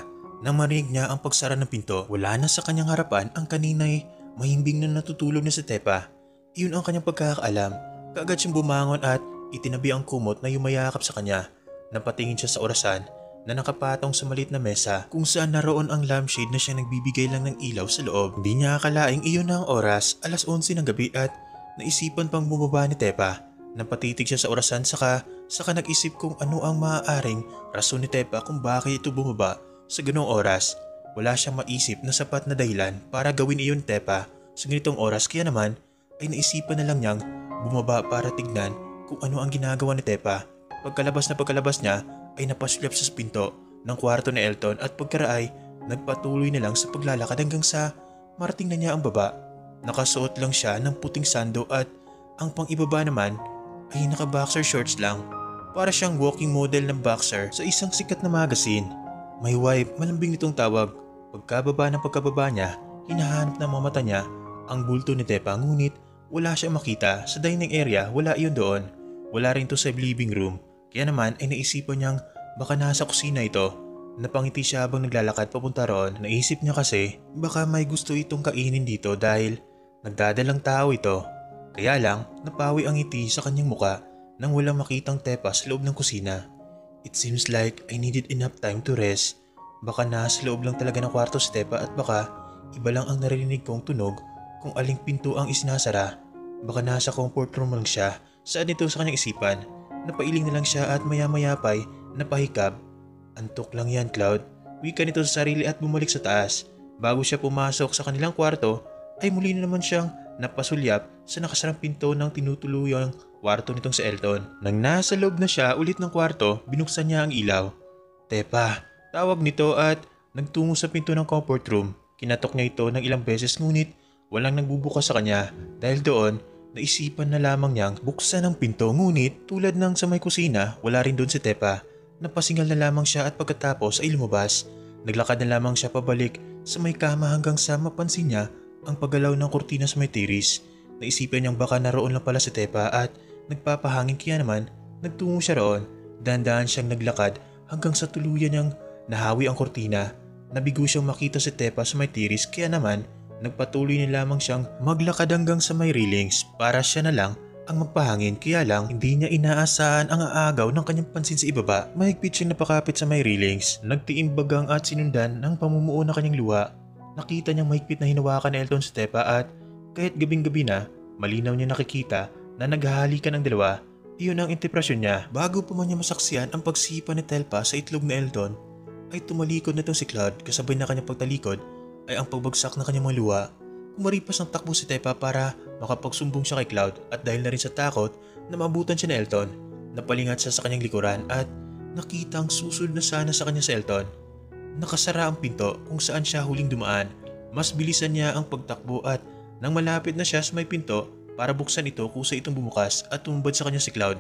nang marinig niya ang pagsara ng pinto. Wala na sa kanyang harapan ang kanina'y mahimbing na natutulog na si Tepa. Iyon ang kanyang pagkakaalam. Kaagad siyang bumangon at itinabi ang kumot na yumayakap sa kanya. Napatingin siya sa orasan na nakapatong sa maliit na mesa kung saan naroon ang lampshade na siya nagbibigay lang ng ilaw sa loob. Hindi niya akalaing iyon na ang oras, 11:00 ng gabi at naisipan pang bumaba ni Tepa. Napatitig siya sa orasan saka nag-isip kung ano ang maaaring rason ni Tepa kung bakit ito bumaba sa ganong oras. Wala siyang maisip na sapat na dahilan para gawin iyon Tepa sa ganitong oras kaya naman ay naisipan na lang niyang bumaba para tignan kung ano ang ginagawa ni Tepa. Pagkalabas niya ay napasulyap sa pinto ng kwarto ni Elton at pagkaraay nagpatuloy na lang sa paglalakad hanggang sa marating na niya ang baba. Nakasuot lang siya ng puting sando at ang pang-ibaba naman ay naka-boxer shorts lang. Para siyang walking model ng boxer sa isang sikat na magazine. My wife, malambing nitong tawag. Pagkababa niya, hinahanap ng mga mata niya ang bulto ni Tepa ngunit wala siya makita. Sa dining area, wala iyon doon. Wala rin to sa living room. Kaya naman ay naisipan niyang baka nasa kusina ito. Napangiti siya habang naglalakad papunta roon. Naisip niya kasi baka may gusto itong kainin dito dahil nagdadalang tao ito. Kaya lang, napawi ang ngiti sa kanyang muka nang walang makitang Tepa sa loob ng kusina. It seems like I needed enough time to rest. Baka nasa loob lang talaga ng kwarto si Tepa at baka iba lang ang naririnig kong tunog kung aling pinto ang isinasara. Baka nasa comfort room lang siya. Saan ito sa kanyang isipan? Napailing na lang siya at maya-maya pa'y napahikab. Antok lang yan, Cloud. Wika nito sa sarili at bumalik sa taas. Bago siya pumasok sa kanilang kwarto, ay muli na naman siyang napasulyap sa nakasarang pinto ng tinutuluyang kwarto nitong si Elton. Nang nasa loob na siya ulit ng kwarto, binuksan niya ang ilaw. Tepa, tawag nito at nagtungo sa pinto ng comfort room. Kinatok niya ito ng ilang beses ngunit walang nagbubukas sa kanya. Dahil doon, naisipan na lamang niyang buksan ang pinto ngunit tulad ng sa may kusina, wala rin doon si Tepa. Napasingal na lamang siya at pagkatapos ay lumabas. Naglakad na lamang siya pabalik sa may kama hanggang sa mapansin niya ang paggalaw ng kurtina sa may tiris. Naisipan niyang baka naroon lang pala si Tepa at nagpapahangin kaya naman nagtungo siya roon. Dahan-dahan siyang naglakad hanggang sa tuluyan niyang nahawi ang kurtina. Nabigo siyang makita si Tepa sa may tiris kaya naman nagpatuloy na lamang siyang maglakad hanggang sa may railings para siya na lang ang magpahangin kaya lang hindi niya inaasahan ang aagaw ng kanyang pansin sa ibaba. Mahigpit siyang napakapit sa may railings. Nagtiimbagang at sinundan ng pamumuo na kanyang luha. Nakita niyang mahigpit na hinawakan ni Elton si Tepa at kahit gabing-gabi na, malinaw niya nakikita na naghahalikan ang dalawa. Iyon ang interpretasyon niya. Bago pa man niya masaksiyan ang pagsipa ni Tepa sa itlog ni Elton, ay tumalikod na itong si Cloud kasabay na kanyang pagtalikod ay ang pagbagsak ng kanyang mga luha. Kumaripas ng takbo si Tepa para makapagsumbong siya kay Cloud at dahil na rin sa takot na maabutan siya ni Elton, napalingat siya sa kanyang likuran at nakitang susunod na sana sa kanya si Elton. Nakasara ang pinto kung saan siya huling dumaan. Mas bilisan niya ang pagtakbo at nang malapit na siya sa may pinto para buksan ito kusa itong bumukas at tumubad sa kanya si Cloud.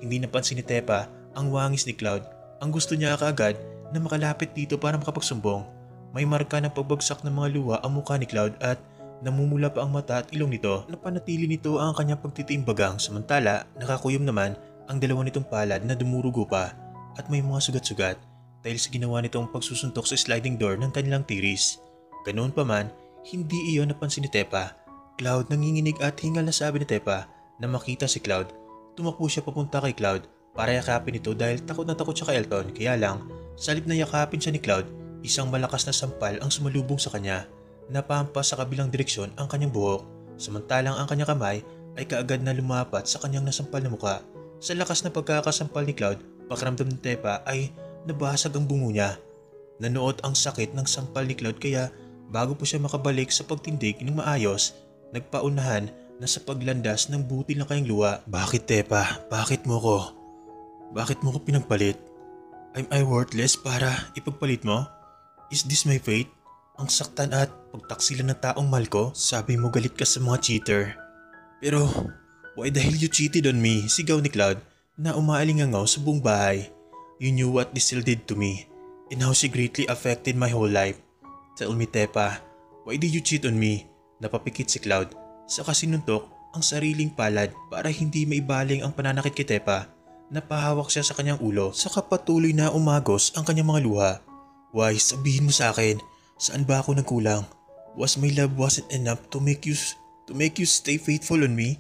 Hindi napansin ni Tepa ang wangis ni Cloud. Ang gusto niya kaagad na makalapit dito para makapagsumbong. May marka ng pagbagsak ng mga luha ang mukha ni Cloud at namumula pa ang mata at ilong nito. Napanatili nito ang kanyang pagtitiimbagang samantala nakakuyom naman ang dalawa nitong palad na dumurugo pa at may mga sugat-sugat dahil sa ginawa nitong pagsusuntok sa sliding door ng kanilang tiris. Ganoon pa man, hindi iyon napansin ni Tepa. Cloud nanginginig at hingal na sabi ni Tepa na makita si Cloud. Tumakbo siya papunta kay Cloud para yakapin ito dahil takot na takot siya kay Elton. Kaya lang, sa halip na yakapin siya ni Cloud, isang malakas na sampal ang sumalubong sa kanya. Napampas sa kabilang direksyon ang kanyang buhok, samantalang ang kanyang kamay ay kaagad na lumapat sa kanyang nasampal na muka. Sa lakas na pagkakasampal ni Cloud, pakiramdam ni Tepa ay nabasag ang bungo niya. Nanuot ang sakit ng sampal ni Cloud kaya bago po siya makabalik sa pagtindig ng maayos, nagpaunahan na sa paglandas ng butil ng kanyang luha. Bakit Tepa? Bakit mo ko? Bakit mo ko pinagpalit? Am I worthless para ipagpalit mo? Is this my fate? Ang saktan at pagtaksilan ng taong mahal ko, sabi mo galit ka sa mga cheater. Pero why the hell you cheated on me? Sigaw ni Cloud na umaalingangaw sa buong bahay. You knew what this still did to me and how she greatly affected my whole life. Tell me Tepa, why did you cheat on me? Napapikit si Cloud sa kasinuntok ang sariling palad para hindi maibaling ang pananakit kay Tepa. Napahawak siya sa kanyang ulo saka patuloy na umagos ang kanyang mga luha. Why, sabihin mo sa akin, saan ba ako nagkulang? Was my love wasn't enough to make you stay faithful on me?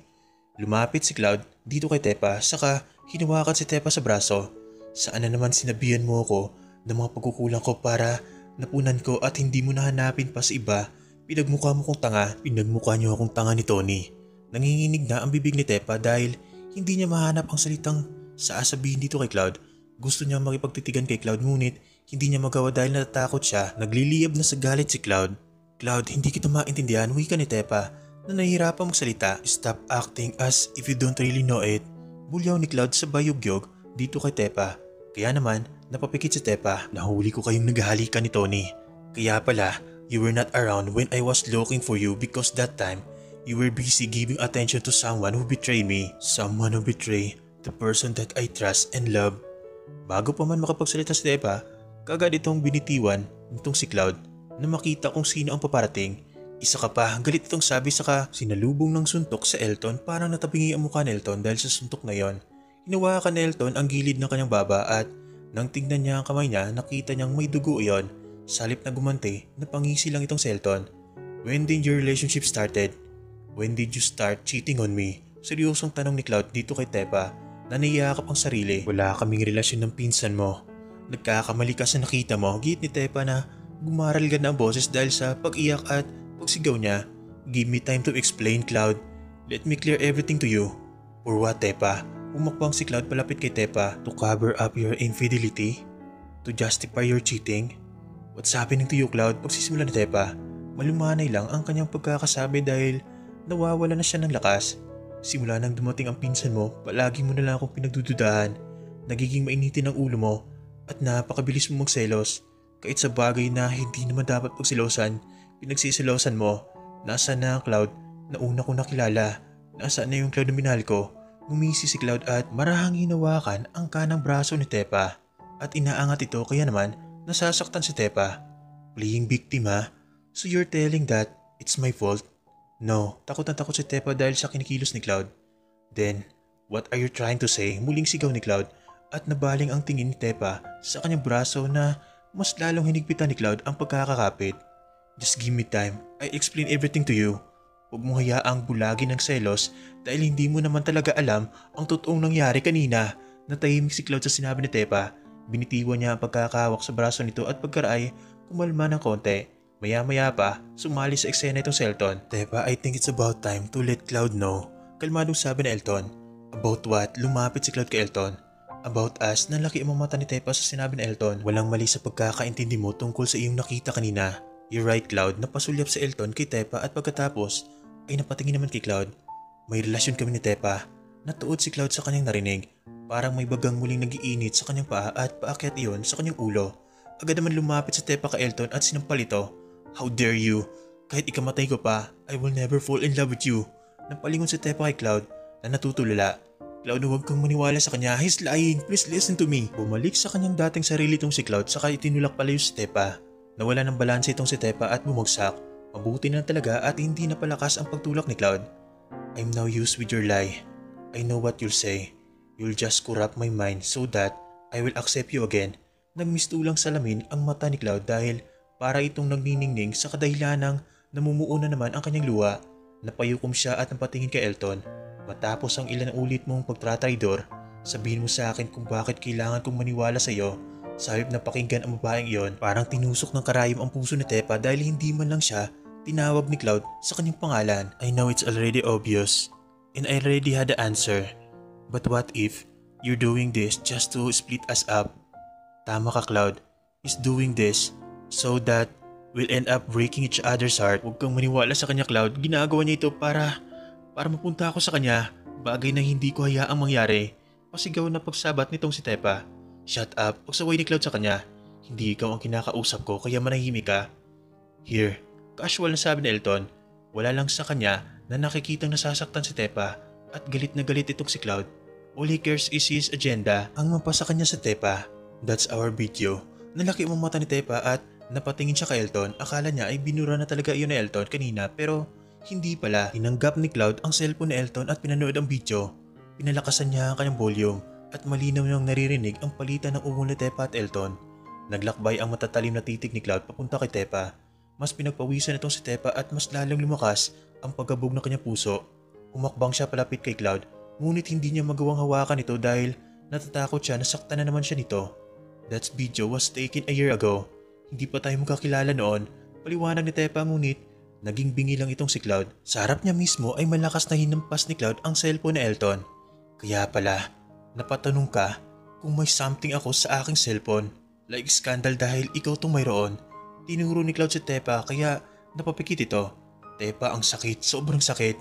Lumapit si Cloud dito kay Tepa saka hinawakan si Tepa sa braso. Saan na naman sinabihan mo ako ng mga pagkukulang ko para napunan ko at hindi mo nahanapin pa sa iba? Pinagmukha mo kong tanga. Pinagmukha niyo akong tanga ni Tony. Nanginginig na ang bibig ni Tepa dahil hindi niya mahanap ang salitang sasabihin dito kay Cloud. Gusto niya makipagtitigan kay Cloud ngunit hindi niya magawa dahil natatakot siya. Nagliliyab na sa galit si Cloud. Cloud, hindi kita maintindihan, wika ni Tepa na nahihirapan magsalita. Stop acting as if you don't really know it. Bulyaw ni Cloud sa bayugyog dito kay Tepa. Kaya naman, napapikit si Tepa. Nahuli ko kayong naghahalikan ni Tony. Kaya pala, you were not around when I was looking for you because that time, you were busy giving attention to someone who betrayed me. Someone who betrayed the person that I trust and love. Bago pa man makapagsalita si Tepa, kagad itong binitiwan nitong si Cloud na makita kung sino ang paparating. Isa ka pa, galit itong sabi saka sinalubong ng suntok sa Elton. Parang natabingi ang mukha ni Elton dahil sa suntok na yon. Hinawakan ni Elton ang gilid ng kanyang baba at nang tingnan niya ang kamay niya, nakita niyang may dugo iyon. Salip na gumanti, napangisi lang itong si Elton. When did your relationship started? When did you start cheating on me? Seryosong tanong ni Cloud dito kay Tepa na naiyakap ang sarili. Wala kaming relasyon ng pinsan mo. Nagkakamali ka sa nakita mo. Git ni Tepa na gumaral ka na ang boses dahil sa pag-iyak at pagsigaw niya. Give me time to explain, Cloud. Let me clear everything to you. For what, Tepa? Umakbang si Cloud palapit kay Tepa. To cover up your infidelity? To justify your cheating? What's happening to you, Cloud? Pagsisimula ni Tepa, malumanay lang ang kanyang pagkakasabi dahil nawawala na siya ng lakas. Simula nang dumating ang pinsan mo, palagi mo na lang akong pinagdududahan. Nagiging mainitin ang ulo mo at napakabilis mo magselos. Kahit sa bagay na hindi naman dapat pagsilosan, pinagsisilosan mo. Nasaan na ang Cloud na una kong nakilala? Nasaan na yung Cloud na minahal ko? Ngumisi si Cloud at marahang hinawakan ang kanang braso ni Tepa at inaangat ito kaya naman nasasaktan si Tepa. Playing victim ha? So you're telling that it's my fault? No, takot na takot si Tepa dahil sa kinikilos ni Cloud. Then, what are you trying to say? Muling sigaw ni Cloud at nabaling ang tingin ni Tepa sa kanyang braso na mas lalong hinigpitan ni Cloud ang pagkakakapit. Just give me time, I explain everything to you. Huwag mong hayaang bulagin ng selos dahil hindi mo naman talaga alam ang totoong nangyari kanina. Natahimik si Cloud sa sinabi ni Tepa. Binitiwan niya ang pagkakahawak sa braso nito at pagkaray kumalma ng konti. Maya-maya pa, sumali sa eksena itong si Elton. Tepa, I think it's about time to let Cloud know. Kalmadong sabi ni Elton. About what? Lumapit si Cloud kay Elton. About us, nalaki ang mata ni Tepa sa sinabi ni Elton. Walang mali sa pagkakaintindi mo tungkol sa iyong nakita kanina. You're right, Cloud. Napasulyap si Elton kay Tepa at pagkatapos ay napatingin naman kay Cloud. May relasyon kami ni Tepa. Natuod si Cloud sa kanyang narinig. Parang may bagang muling nagiinit sa kanyang paa at paakyat iyon sa kanyang ulo. Agad naman lumapit si Tepa kay Elton at sinampal ito. How dare you? Kahit ikamatay ko pa, I will never fall in love with you. Napalingon si Tepa kay Cloud na natutulala. Cloud, huwag kang maniwala sa kanya. He's lying. Please listen to me. Bumalik sa kanyang dating sarili itong si Cloud saka itinulak palayo si Tepa. Nawala ng balanse itong si Tepa at bumagsak. Mabuti na talaga at hindi na palakas ang pagtulak ni Cloud. I'm now used with your lie. I know what you'll say. You'll just corrupt my mind so that I will accept you again. Nagmistulang salamin ang mata ni Cloud dahil para itong nagniningning sa kadahilanang namumuo na naman ang kanyang luha. Napayukom siya at napatingin kay Elton. Matapos ang ilan ulit mong pagtratraidor, sabihin mo sa akin kung bakit kailangan kong maniwala sa iyo. Sa halip na pakinggan ang babaeng iyon, parang tinusok ng karayom ang puso ni Tepa dahil hindi man lang siya tinawag ni Cloud sa kanyang pangalan. I know it's already obvious and I already had the answer. But what if you're doing this just to split us up? Tama ka, Cloud. He's doing this so that we'll end up breaking each other's heart. Huwag kang maniwala sa kanya, Cloud. Ginagawa niya ito para mapunta ako sa kanya. Bagay na hindi ko hayaang mangyari. Pasigaw na pagsabat nitong si Tepa. Shut up. Pagsaway ni Cloud sa kanya. Hindi ikaw ang kinakausap ko kaya manahimik ka. Here. Casual na sabi ni Elton. Wala lang sa kanya na nakikitang nasasaktan si Tepa at galit na galit itong si Cloud. All he cares is his agenda ang mapasa kanya sa Tepa. That's our video. Nalaki ang mata ni Tepa at napatingin siya kay Elton. Akala niya ay binura na talaga iyon ni Elton kanina pero hindi pala. Tinanggap ni Cloud ang cellphone ni Elton at pinanood ang video. Pinalakasan niya ang kanyang volume at malinaw niyang naririnig ang palitan ng ulo ni Tepa at Elton. Naglakbay ang matatalim na titig ni Cloud papunta kay Tepa. Mas pinagpawisan itong si Tepa at mas lalong lumakas ang pagkabog ng kanyang puso. Humakbang siya palapit kay Cloud, ngunit hindi niya magawang hawakan ito dahil natatakot siya na saktan na naman siya nito. That video was taken a year ago. Hindi pa tayo magkakilala noon, paliwanag ni Tepa, ngunit naging bingi lang itong si Cloud. Sa harap niya mismo ay malakas na hinampas ni Cloud ang cellphone ni Elton. Kaya pala, napatanong ka kung may something ako sa aking cellphone. Like scandal dahil ikaw tong mayroon. Tinuro ni Cloud si Tepa kaya napapikit ito. Tepa, ang sakit, sobrang sakit.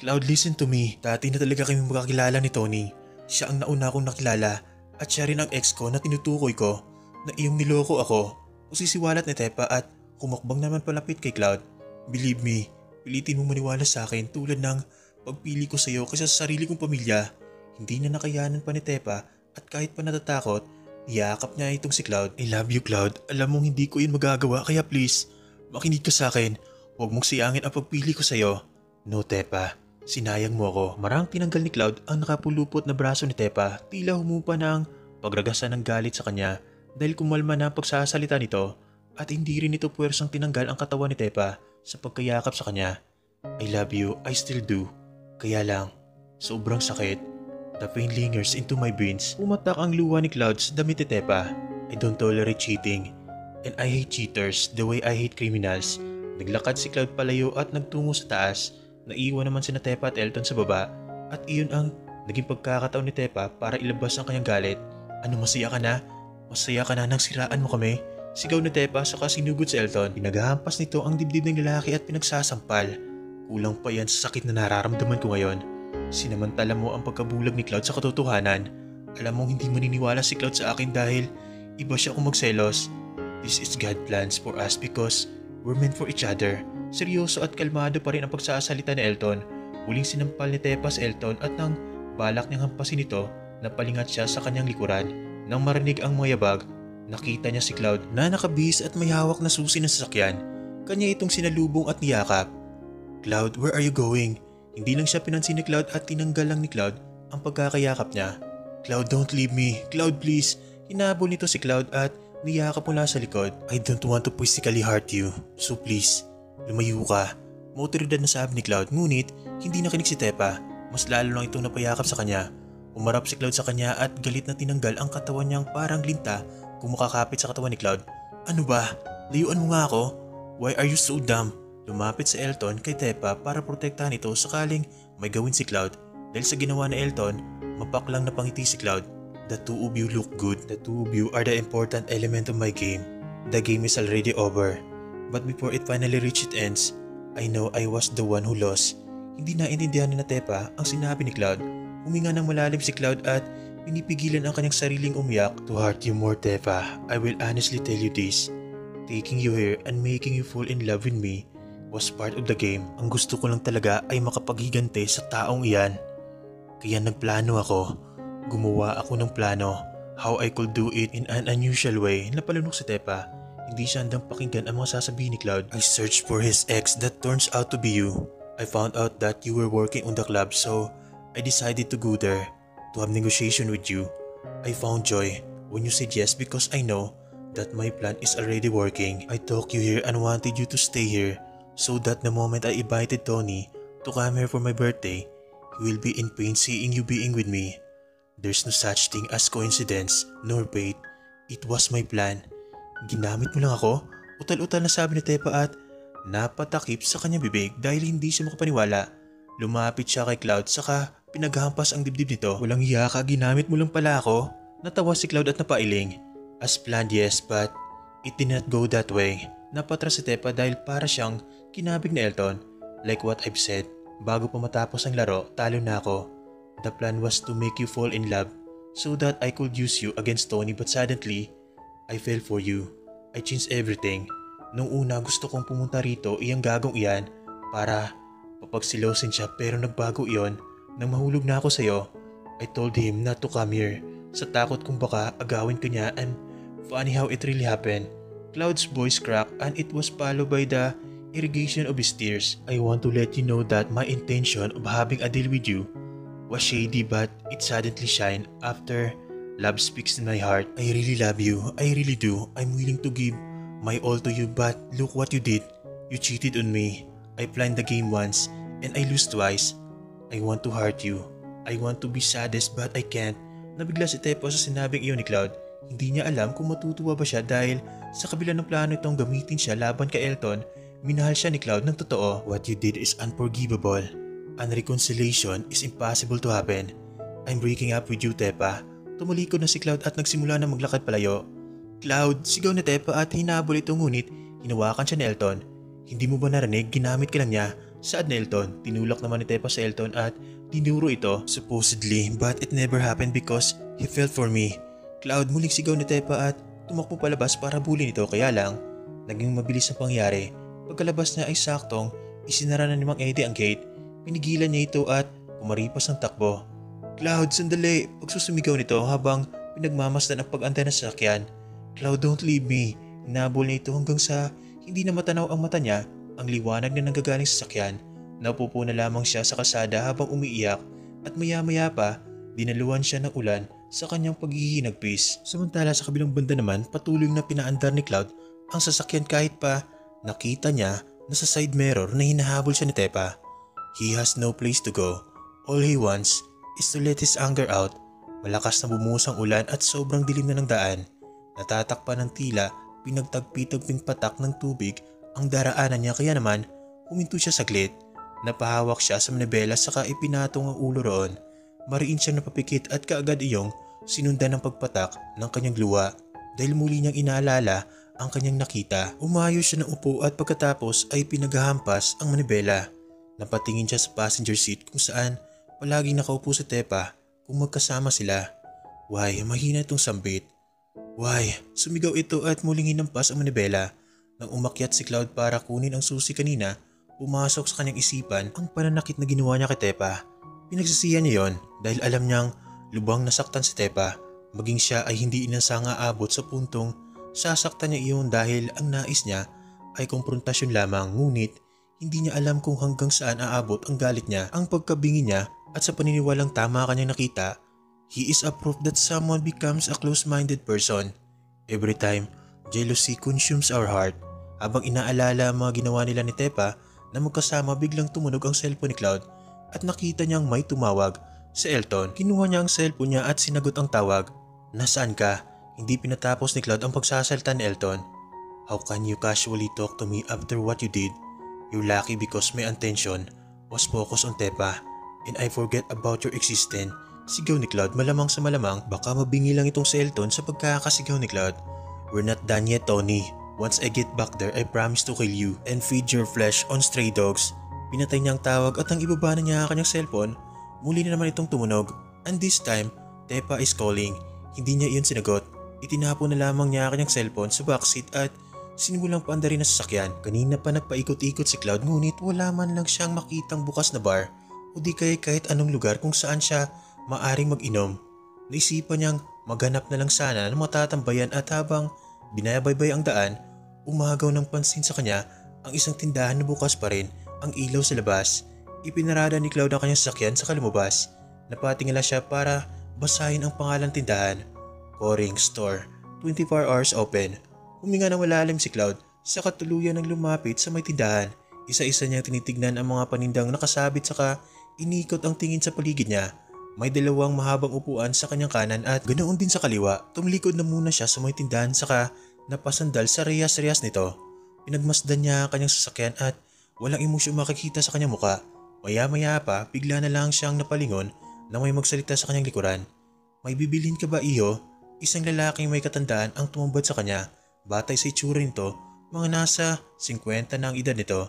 Cloud, listen to me. Dati na talaga kami magkakilala ni Tony. Siya ang nauna kong nakilala at siya rin ang ex ko na tinutukoy ko na iyong niloko ako. Usisiwalat ni Tepa at humakbang naman palapit kay Cloud. Believe me, pilitin mong maniwala sa akin tulad ng pagpili ko sa iyo kaysa sa sarili kong pamilya. Hindi na nakayanan pa ni Tepa at kahit pa natatakot, niyakap niya itong si Cloud. I love you, Cloud. Alam mong hindi ko yun magagawa kaya please, makinig ka sa akin. Huwag mong siyangin ang pagpili ko sa iyo. No, Tepa. Sinayang mo ako. Marang tinanggal ni Cloud ang nakapulupot na braso ni Tepa, tila humupa na ang pagragasan ng galit sa kanya dahil kumalma na ang pagsasalita nito at hindi rin ito puwersang tinanggal ang katawan ni Tepa sa pagkayakap sa kanya. I love you, I still do. Kaya lang, sobrang sakit. The pain lingers into my veins. Pumatak ang luha ni Cloud sa damit ni Tepa. I don't tolerate cheating and I hate cheaters the way I hate criminals. Naglakad si Cloud palayo at nagtungo sa taas. Naiwan naman sina Tepa at Elton sa baba at iyon ang naging pagkakataon ni Tepa para ilabas ang kanyang galit. Ano, masaya ka na? Masaya ka na nang siraan mo kami? Sigaw ni Tepa saka sinugod si Elton. Pinaghahampas nito ang dibdib ng lalaki at pinagsasampal. Kulang pa yan sa sakit na nararamdaman ko ngayon. Sinamantala mo ang pagkabulag ni Cloud sa katotohanan. Alam mong hindi maniniwala si Cloud sa akin dahil iba siya kung magselos. This is God's plans for us because we're meant for each other. Seryoso at kalmado pa rin ang pagsasalita ni Elton. Muling sinampal ni Tepa si Elton at nang balak niyang hampasin ito, napalingat siya sa kanyang likuran. Nang marinig ang mayabag, nakita niya si Cloud na nakabihis at may hawak na susi ng sasakyan. Kanya itong sinalubong at niyakap. Cloud, where are you going? Hindi lang siya pinansin ni Cloud at tinanggal lang ni Cloud ang pagkakayakap niya. Cloud, don't leave me. Cloud, please. Hinabol nito si Cloud at niyakap mula sa likod. I don't want to physically hurt you, so please. Lumayo ka. Motoridad na sabi ni Cloud, ngunit hindi nakinig si Tepa. Mas lalo lang itong napayakap sa kanya. Umarap si Cloud sa kanya at galit na tinanggal ang katawan niyang parang linta kung makakapit sa katawan ni Cloud. Ano ba? Layuan mo nga ako? Why are you so dumb? Lumapit si Elton kay Tepa para protektahan ito sakaling may gawin si Cloud. Dahil sa ginawa ni Elton, mapaklang napangiti si Cloud. The two of you look good. The two of you are the important element of my game. The game is already over. But before it finally reached its ends, I know I was the one who lost. Hindi naintindihan ni Tepa ang sinabi ni Cloud. Huminga ng malalim si Cloud at pinipigilan ang kanyang sariling umiyak. To hurt you more, Tepa, I will honestly tell you this. Taking you here and making you fall in love with me was part of the game. Ang gusto ko lang talaga ay makapaghigante sa taong iyan. Kaya nagplano ako. Gumawa ako ng plano. How I could do it in an unusual way. Napalunok si Tepa. Hindi siya handang pakinggan ang mga sasabihin ni Cloud. I searched for his ex that turns out to be you. I found out that you were working on the club so I decided to go there to have negotiation with you. I found joy when you said yes because I know that my plan is already working. I took you here and wanted you to stay here so that the moment I invited Tony to come here for my birthday, he will be in pain seeing you being with me. There's no such thing as coincidence nor fate. It was my plan. Ginamit mo lang ako? Utal-utal na sabi ni Tepa at napatakip sa kanyang bibig dahil hindi siya makapaniwala. Lumapit siya kay Cloud saka pinaghampas ang dibdib nito. Walang hiya ka, ginamit mo lang pala ako. Natawa si Cloud at napailing. As planned, yes, but it did not go that way. Napatras si Tepa dahil para siyang kinabig ni Elton. Like what I've said, bago pa matapos ang laro, talo na ako. The plan was to make you fall in love so that I could use you against Tony, but suddenly, I fell for you. I changed everything. Nung una gusto kong pumunta rito iyang gagong iyan para papagsilosin siya pero nagbago iyon nang mahulog na ako sa'yo. I told him not to come here sa takot kung baka agawin ka niya and funny how it really happened. Cloud's voice cracked and it was followed by the irrigation of his tears. I want to let you know that my intention of having a deal with you was shady but it suddenly shined after love speaks in my heart. I really love you. I really do. I'm willing to give My all to you, but look what you did. You cheated on me. I planned the game once and I lose twice. I want to hurt you. I want to be saddest but I can't. Nabigla si Tepa sa sinabing iyon ni Cloud. Hindi niya alam kung matutuwa ba siya dahil sa kabila ng plano itong gamitin siya laban kay Elton, minahal siya ni Cloud ng totoo. What you did is unforgivable. Unreconciliation is impossible to happen. I'm breaking up with you, Tepa. Tumulikod na si Cloud at nagsimula na maglakad palayo. Cloud, sigaw ni Tepa at hinabol ito ngunit hinawakan siya ni Elton. Hindi mo ba narinig? Ginamit ka lang niya. Saad na Elton? Tinulak naman ni Tepa sa Elton at dinuro ito. Supposedly, but it never happened because he fell for me. Cloud, muling sigaw ni Tepa at tumakbo palabas para bulin ito kaya lang naging mabilis ang pangyari. Pagkalabas niya ay saktong isinara na ni Mang Eddie ang gate. Pinigilan niya ito at pumaripas ng takbo. Cloud, sandali! Pagsusumigaw nito habang pinagmamasdan ang pag-antay ng sasakyan. Cloud, don't leave me. Hinabol niya ito hanggang sa hindi na matanaw ang mata niya, ang liwanag na nanggagaling sa sasakyan. Naupupo na lamang siya sa kalsada habang umiiyak at maya-maya pa dinaluhan siya ng ulan sa kanyang paghihinagpis. Samantala sa kabilang banda naman patuloy na pinaandar ni Cloud ang sasakyan kahit pa nakita niya na sa side mirror na hinahabol siya ni Tepa. He has no place to go. All he wants is to let his anger out. Malakas na bumuhos ang ulan at sobrang dilim na ng daan. Natatakpan ng tila pinagtagpi-tagping patak ng tubig ang daraanan niya kaya naman huminto siya saglit. Napahawak siya sa manibela saka ipinatong ang ulo roon. Mariin siyang napapikit at kaagad iyong sinundan ng pagpatak ng kanyang luha dahil muli niyang inaalala ang kanyang nakita. Umayo siya ng upo at pagkatapos ay pinaghahampas ang manibela. Napatingin siya sa passenger seat kung saan palaging nakaupo si Tepa kung magkasama sila. Why, mahina itong sambit. Why, sumigaw ito at muling hinampas ang manibela. Nang umakyat si Cloud para kunin ang susi kanina, pumasok sa kanyang isipan ang pananakit na ginawa niya kay Tepa. Pinagsisihan niya yon dahil alam niyang lubang nasaktan si Tepa. Maging siya ay hindi inansang aabot sa puntong sasaktan niya iyon dahil ang nais niya ay komprontasyon lamang ngunit hindi niya alam kung hanggang saan aabot ang galit niya, ang pagkabingi niya at sa paniniwalang tama kanyang nakita. He is a proof that someone becomes a close-minded person. Every time, jealousy consumes our heart. Habang inaalala ang mga ginawa nila ni Tepa na magkasama biglang tumunog ang cellphone ni Cloud at nakita niyang may tumawag. Si Elton, kinuha niya ang cellphone niya at sinagot ang tawag. Nasaan ka? Hindi pinatapos ni Cloud ang pagsasalita ni Elton. How can you casually talk to me after what you did? You're lucky because my attention was focused on Tepa and I forget about your existence. Sigaw ni Cloud, malamang sa malamang baka mabingi lang itong si Elton sa pagkakasigaw ni Cloud. We're not done yet, Tony. Once I get back there, I promise to kill you and feed your flesh on stray dogs. Pinatay niya ang tawag at nang ibaba na niya ang kanyang cellphone, muli na naman itong tumunog. And this time, Tepa is calling. Hindi niya iyon sinagot. Itinapon na lamang niya ang kanyang cellphone sa backseat at sinimulang paandarin na sasakyan. Kanina pa nagpaikot-ikot si Cloud ngunit wala man lang siyang makitang bukas na bar o di kaya kahit anong lugar kung saan siya maaring mag-inom. Naisipan niyang maghanap na lang sana ng matatambayan at habang binabaybay ang daan, umagaw ng pansin sa kanya ang isang tindahan na bukas pa rin ang ilaw sa labas. Ipinarada ni Cloud ang kanyang sasakyan sa lumabas. Napatingala siya para basahin ang pangalan tindahan. Coring Store, 24 hours open. Huminga ng malalim si Cloud sa katuluyan ng lumapit sa may tindahan. Isa-isa niyang tinitignan ang mga panindang nakasabit saka inikot ang tingin sa paligid niya. May dalawang mahabang upuan sa kanyang kanan at ganoon din sa kaliwa. Tumalikod na muna siya sa may tindahan saka napasandal sa reyas-reyas nito. Pinagmasdan niya ang kanyang sasakyan at walang emosyong makikita sa kanyang muka. Maya-maya pa bigla na lang siyang napalingon na may magsalita sa kanyang likuran. May bibilhin ka ba, iho? Isang lalaking may katandaan ang tumambad sa kanya. Batay sa itsura nito, mga nasa 50 na ang edad nito.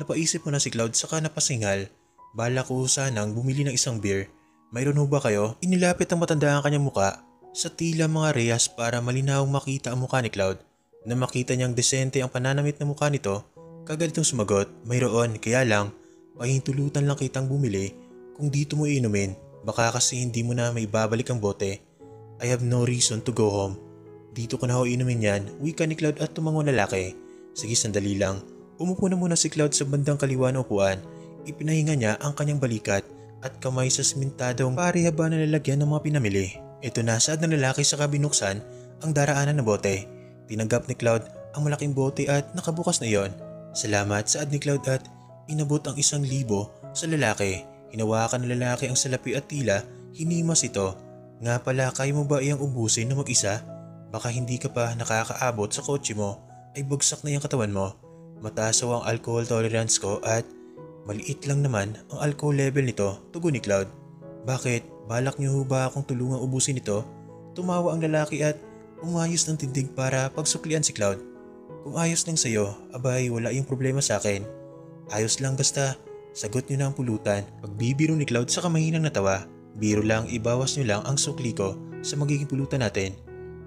Napaisip mo na si Cloud saka napasingal. Bala ko sanang bumili ng isang beer. Mayroon ho ba kayo? Inilapit ang matanda ang kanyang muka sa tila mga reyas para malinawang makita ang muka ni Cloud. Na makita niyang desente ang pananamit ng muka nito, kagad itong sumagot, mayroon, kaya lang, pahintulutan lang kitang bumili kung dito mo inumin. Baka kasi hindi mo na may babalik ang bote. I have no reason to go home. Dito ko na ho inumin yan, wika ni Cloud at tumango lalaki. Sige, sandali lang. Umupo na muna si Cloud sa bandang kaliwa ng upuan. Ipinahinga niya ang kanyang balikat at kamay sa simintadong parehaba na lalagyan ng mga pinamili. Ito na, saad ng lalaki sa kabinuksan ang daraanan na bote. Tinanggap ni Cloud ang malaking bote at nakabukas na iyon. Salamat, saad ni Cloud at inabot ang 1,000 sa lalaki. Hinawakan ng lalaki ang salapi at tila hinimas ito. Nga pala, kaya mo ba iyang ubusin na mag-isa? Baka hindi ka pa nakakaabot sa kotse mo ay bugsak na yung katawan mo. Mataas ang alcohol tolerance ko at maliit lang naman ang alcohol level nito, tugon ni Cloud. Bakit? Balak niyo ba akong tulungang ubusin ito? Tumawa ang lalaki at umayos ng tindig para pagsuklian si Cloud. Kung ayos lang sa'yo, abay wala yung problema sa akin. Ayos lang basta, sagot niyo na ang pulutan. Pagbibiro ni Cloud sa kamahinang natawa. Biro lang, ibawas niyo lang ang sukli ko sa magiging pulutan natin.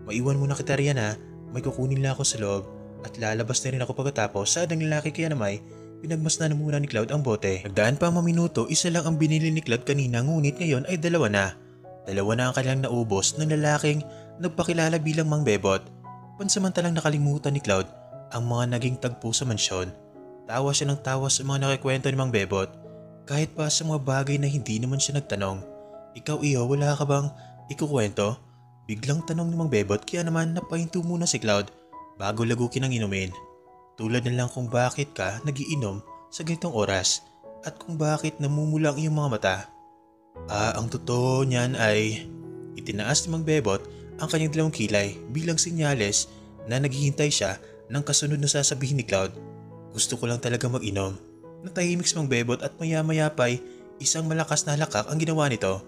Maiwan mo na kita riyan ha, may kukunin lang ako sa loob at lalabas na rin ako pagkatapos. Saad ng lalaki kaya naman pinagmasdan na muna ni Cloud ang bote. Nagdaan pa ang minuto, isa lang ang binili ni Cloud kanina ngunit ngayon ay 2 na. 2 na ang kanilang naubos ng lalaking nagpakilala bilang Mang Bebot. Pansamantalang nakalimutan ni Cloud ang mga naging tagpo sa mansyon. Tawa siya ng tawa sa mga nakikwento ni Mang Bebot kahit pa sa mga bagay na hindi naman siya nagtanong. Ikaw iyo, wala ka bang ikukwento? Biglang tanong ni Mang Bebot kaya naman napahinto muna si Cloud bago lagukin ang inumin. Tulad na lang kung bakit ka nagiinom sa ganitong oras at kung bakit namumula ang iyong mga mata. Ang totoo niyan ay itinaas ni Mang Bebot ang kanyang 2 kilay bilang sinyales na naghihintay siya ng kasunod na sasabihin ni Cloud. Gusto ko lang talaga mag-inom. Natahimik si Mang Bebot at maya-maya pa'y isang malakas na halakak ang ginawa nito.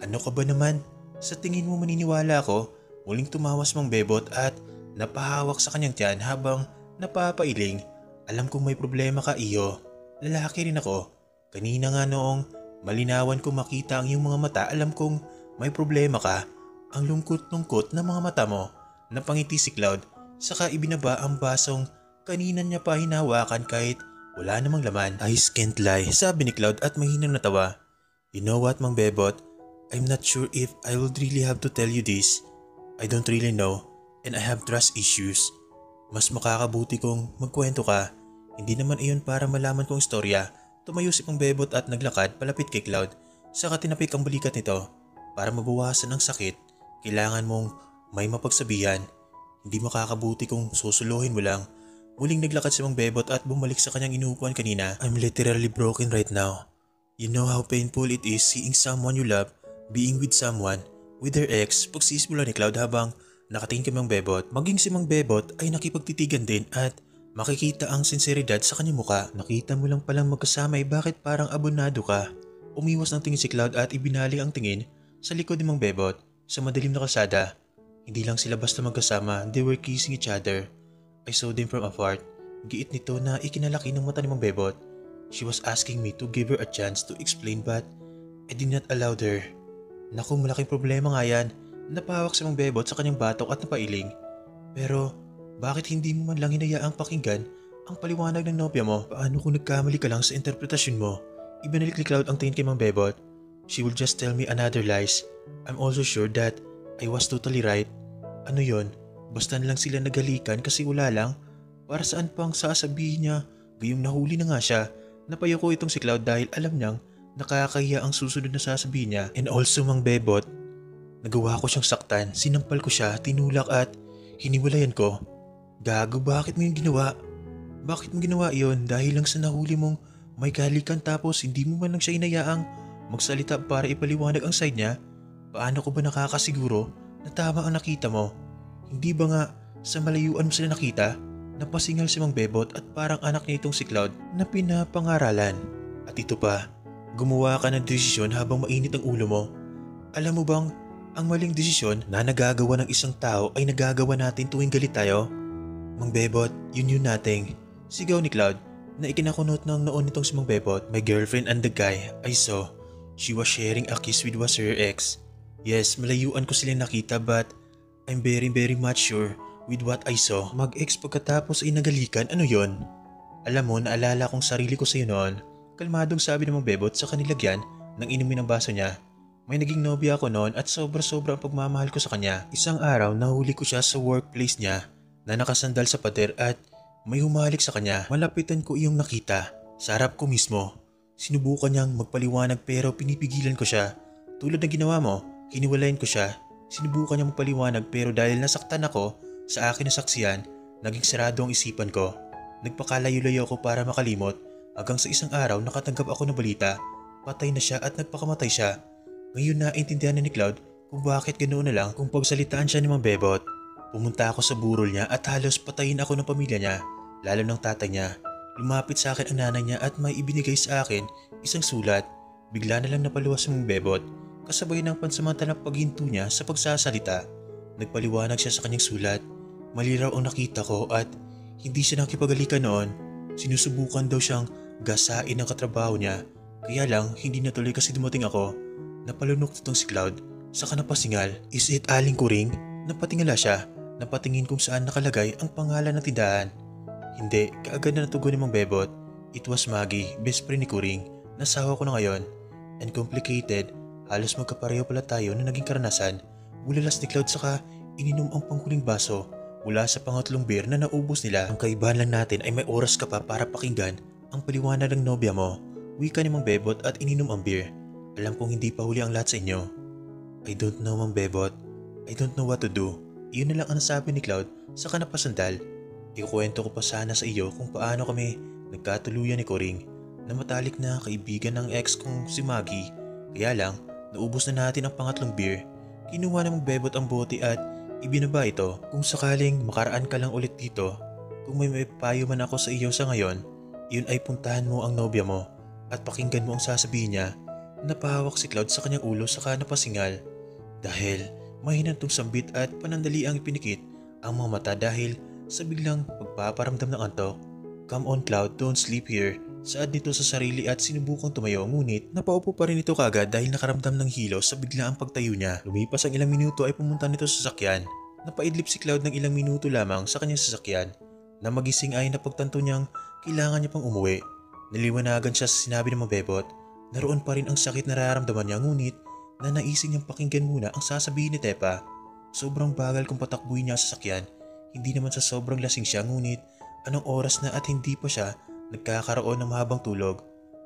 Ano ka ba naman? Sa tingin mo maniniwala ako? Muling tumawas Mang Bebot at napahawak sa kanyang tiyan habang napapailing. Alam kong may problema ka iyo. Lalaki rin ako. Kanina nga noong malinawan kong makita ang iyong mga mata, alam kong may problema ka. Ang lungkot-lungkot na mga mata mo. Napangiti si Cloud, saka ibinaba ang basong kanina niya pa hinawakan kahit wala namang laman. I can't lie, sabi ni Cloud at mahinang natawa. You know what, Mang Bebot? I'm not sure if I would really have to tell you this. I don't really know and I have trust issues. Mas makakabuti kong magkwento ka. Hindi naman iyon para malaman kong istorya. Tumayo si Mang Bebot at naglakad palapit kay Cloud. Saka tinapik ang balikat nito. Para mabawasan ang sakit, kailangan mong may mapagsabihan. Hindi makakabuti kung susuluhin mo lang. Muling naglakad si Mang Bebot at bumalik sa kanyang inuupuan kanina. I'm literally broken right now. You know how painful it is seeing someone you love being with someone, with her ex. Pagsisimula ni Cloud habang nakatingin kay Mang Bebot. Maging si Mang Bebot ay nakipagtitigan din at makikita ang sinseridad sa kanyang muka. Nakita mo lang palang magkasama ay bakit parang abonado ka? Umiwas ng tingin si Cloud at ibinaling ang tingin sa likod ni Mang Bebot sa madilim na kalsada. Hindi lang sila basta magkasama, they were kissing each other. I saw them from afar. Giit nito na ikinalaki ng mata ni Mang Bebot. She was asking me to give her a chance to explain but I did not allow her. Naku, malaking problema nga yan. Napahawak si Mang Bebot sa kanyang batok at napailing. Pero bakit hindi mo man lang hinayaang pakinggan ang paliwanag ng nobya mo? Paano kung nagkamali ka lang sa interpretasyon mo? Ibinalik ni Cloud ang tingin kay Mang Bebot. She will just tell me another lies. I'm also sure that I was totally right. Ano yon? Basta na lang sila nagalikan kasi wala lang. Para saan pang sasabihin niya? Gayong nahuli na nga siya. Napayoko itong si Cloud dahil alam niyang nakakahiya ang susunod na sasabihin niya. And also Mang Bebot, nagawa ko siyang saktan. Sinampal ko siya, tinulak at hiniwalayan ko. Gago, bakit mo yung ginawa? Bakit mo ginawa iyon? Dahil lang sa nahuli mong may kalikan tapos hindi mo man lang siya inayaang magsalita para ipaliwanag ang side niya? Paano ko ba nakakasiguro na tama ang nakita mo? Hindi ba nga sa malayuan mo sila nakita? Napasingal si Mang Bebot at parang anak niya itong si Cloud na pinapangaralan. At ito pa, gumawa ka ng desisyon habang mainit ang ulo mo. Alam mo bang ang maling desisyon na nagagawa ng isang tao ay nagagawa natin tuwing galit tayo? Mang Bebot, you knew nothing. Sigaw ni Cloud na ikinakunot ng noon nitong si Mang Bebot. My girlfriend and the guy I saw, she was sharing a kiss with was her ex. Yes, malayuan ko sila nakita but I'm very much sure with what I saw. Mag-ex pagkatapos ay nagalikan, ano yon? Alam mo, naalala kong sarili ko sa iyo noon. Kalmadong sabi ng Mang Bebot sa kanilagyan nang inumin ang baso niya. May naging nobya ako noon at sobra-sobra ang pagmamahal ko sa kanya. Isang araw nahuli ko siya sa workplace niya na nakasandal sa pader at may humalik sa kanya. Malapitan ko iyong nakita. Sa harap ko mismo. Sinubukan niyang magpaliwanag pero pinipigilan ko siya. Tulad ng ginawa mo, hiniwalayan ko siya. Sinubukan niya magpaliwanag pero dahil nasaktan ako, Sa akin na saksiyan, naging sarado ang isipan ko. Nagpakalayo-layo ako para makalimot hanggang sa isang araw nakatanggap ako ng balita. Patay na siya at nagpakamatay siya. Ngayon na intindihan ni Cloud kung bakit ganoon na lang kung pagsalitaan siya ni Mang Bebot. Pumunta ako sa burol niya at halos patayin ako ng pamilya niya, lalo ng tatay niya. Lumapit sa akin ang nanay niya at may ibinigay sa akin isang sulat. Bigla na lang napaluwas si Mang Bebot, kasabay ng pansamantalang paghinto niya sa pagsasalita. Nagpaliwanag siya sa kanyang sulat. Mali raw ang nakita ko at hindi siya nakipagalikan noon. Sinusubukan daw siyang gasain ang katrabaho niya. Kaya lang hindi natuloy kasi dumating ako. Napalunok nitong si Cloud. Saka napasingal. Is it Aling Kuring? Napatingala siya. Napatingin kung saan nakalagay ang pangalan ng tindahan. Hindi, kaagad na natugon ni Mang Bebot. It was Maggie, best friend ni Kuring. Nasawa ko na ngayon. And complicated, halos magkapareho pala tayo na naging karanasan. Bulalas ni Cloud saka ininom ang panghuling baso mula sa pangatlong beer na naubos nila. Ang kaibahan lang natin ay may oras ka pa para pakinggan ang paliwanag ng nobya mo. Wika ni Mang Bebot at ininom ang beer. Alam kong hindi pa huli ang lahat sa inyo. I don't know, Mang Bebot. I don't know what to do. Iyon na lang ang nasabi ni Cloud saka napasandal. Ikukwento ko pa sana sa iyo kung paano kami nagkatuluyan ni Kuring na matalik na kaibigan ng ex kong si Maggie. Kaya lang, naubos na natin ang pangatlong beer. Kinuha ng Bebot ang bote at ibinaba ito. Kung sakaling makaraan ka lang ulit dito, kung may payo man ako sa iyo sa ngayon, iyon ay puntahan mo ang nobya mo at pakinggan mo ang sasabihin niya. Napahawak si Cloud sa kanyang ulo saka napasingal. Dahil may hinantong sambit at panandali ang ipinikit ang mga mata dahil sa biglang pagpaparamdam ng antok. Come on Cloud, don't sleep here. Saad nito sa sarili at sinubukang tumayo ngunit napaupo pa rin ito kaagad dahil nakaramdam ng hilo sa biglaang pagtayo niya. Lumipas ang ilang minuto ay pumunta nito sa sasakyan. Napaidlip si Cloud ng ilang minuto lamang sa kanyang sasakyan. Na magising ay napagtanto niyang kailangan niya pang umuwi. Naliwanagan siya sa sinabi ng Mang Bebot. Naroon pa rin ang sakit na nararamdaman niya ngunit na naisip niyang pakinggan muna ang sasabihin ni Tepa. Sobrang bagal kung patakbuhin niya sa sasakyan. Hindi naman sa sobrang lasing siya ngunit anong oras na at hindi pa siya nagkakaroon ng mahabang tulog.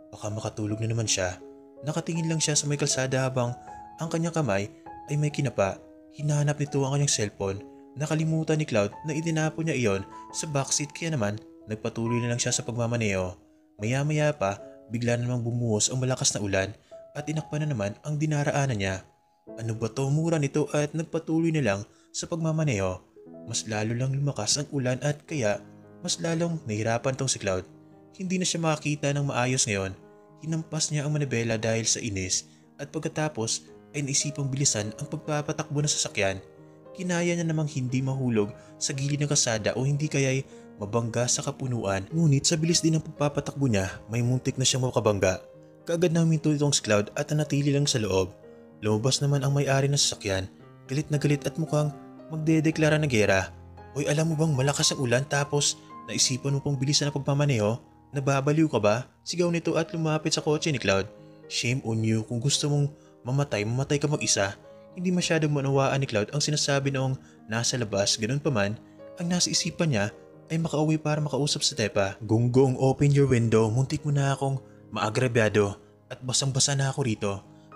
Baka makatulog na naman siya. Nakatingin lang siya sa may kalsada habang ang kanyang kamay ay may kinapa. Hinahanap nito ang kanyang cellphone. Nakalimutan ni Cloud na itinapo niya iyon sa backseat kaya naman nagpatuloy na lang siya sa pagmamaneo. Maya-maya pa bigla na namang bumuhos ang malakas na ulan at inakpan na naman ang dinaraanan niya. Ano ba to, mura nito at nagpatuloy na lang sa pagmamaneo. Mas lalo lang lumakas ang ulan at kaya mas lalong nahirapan tong si Cloud. Hindi na siya makakita ng maayos ngayon. Hinampas niya ang manibela dahil sa inis at pagkatapos ay naisipang bilisan ang pagpapatakbo ng sasakyan. Kinaya niya namang hindi mahulog sa gilid ng kasada o hindi kaya'y mabangga sa kapunuan. Ngunit sa bilis din ng pagpapatakbo niya, may muntik na siyang makabangga. Kaagad na huminto itong si Cloud at nanatili lang sa loob. Lumabas naman ang may-ari ng sasakyan. Galit na galit at mukhang magdedeklara ng gera. Hoy, alam mo bang malakas ang ulan tapos naisipan mo pang bilisan ang pagmamaneho? Nababaliw ka ba? Sigaw nito at lumapit sa kotse ni Cloud. Shame on you, kung gusto mong mamatay ka mag-isa. Hindi masyadong manawaan ni Cloud ang sinasabi noong nasa labas. Ganun pa man, ang nasa isipan niya ay makauwi para makausap sa Tepa. Gonggong, open your window. Muntik mo na akong maagrabyado at basang-basa na ako rito.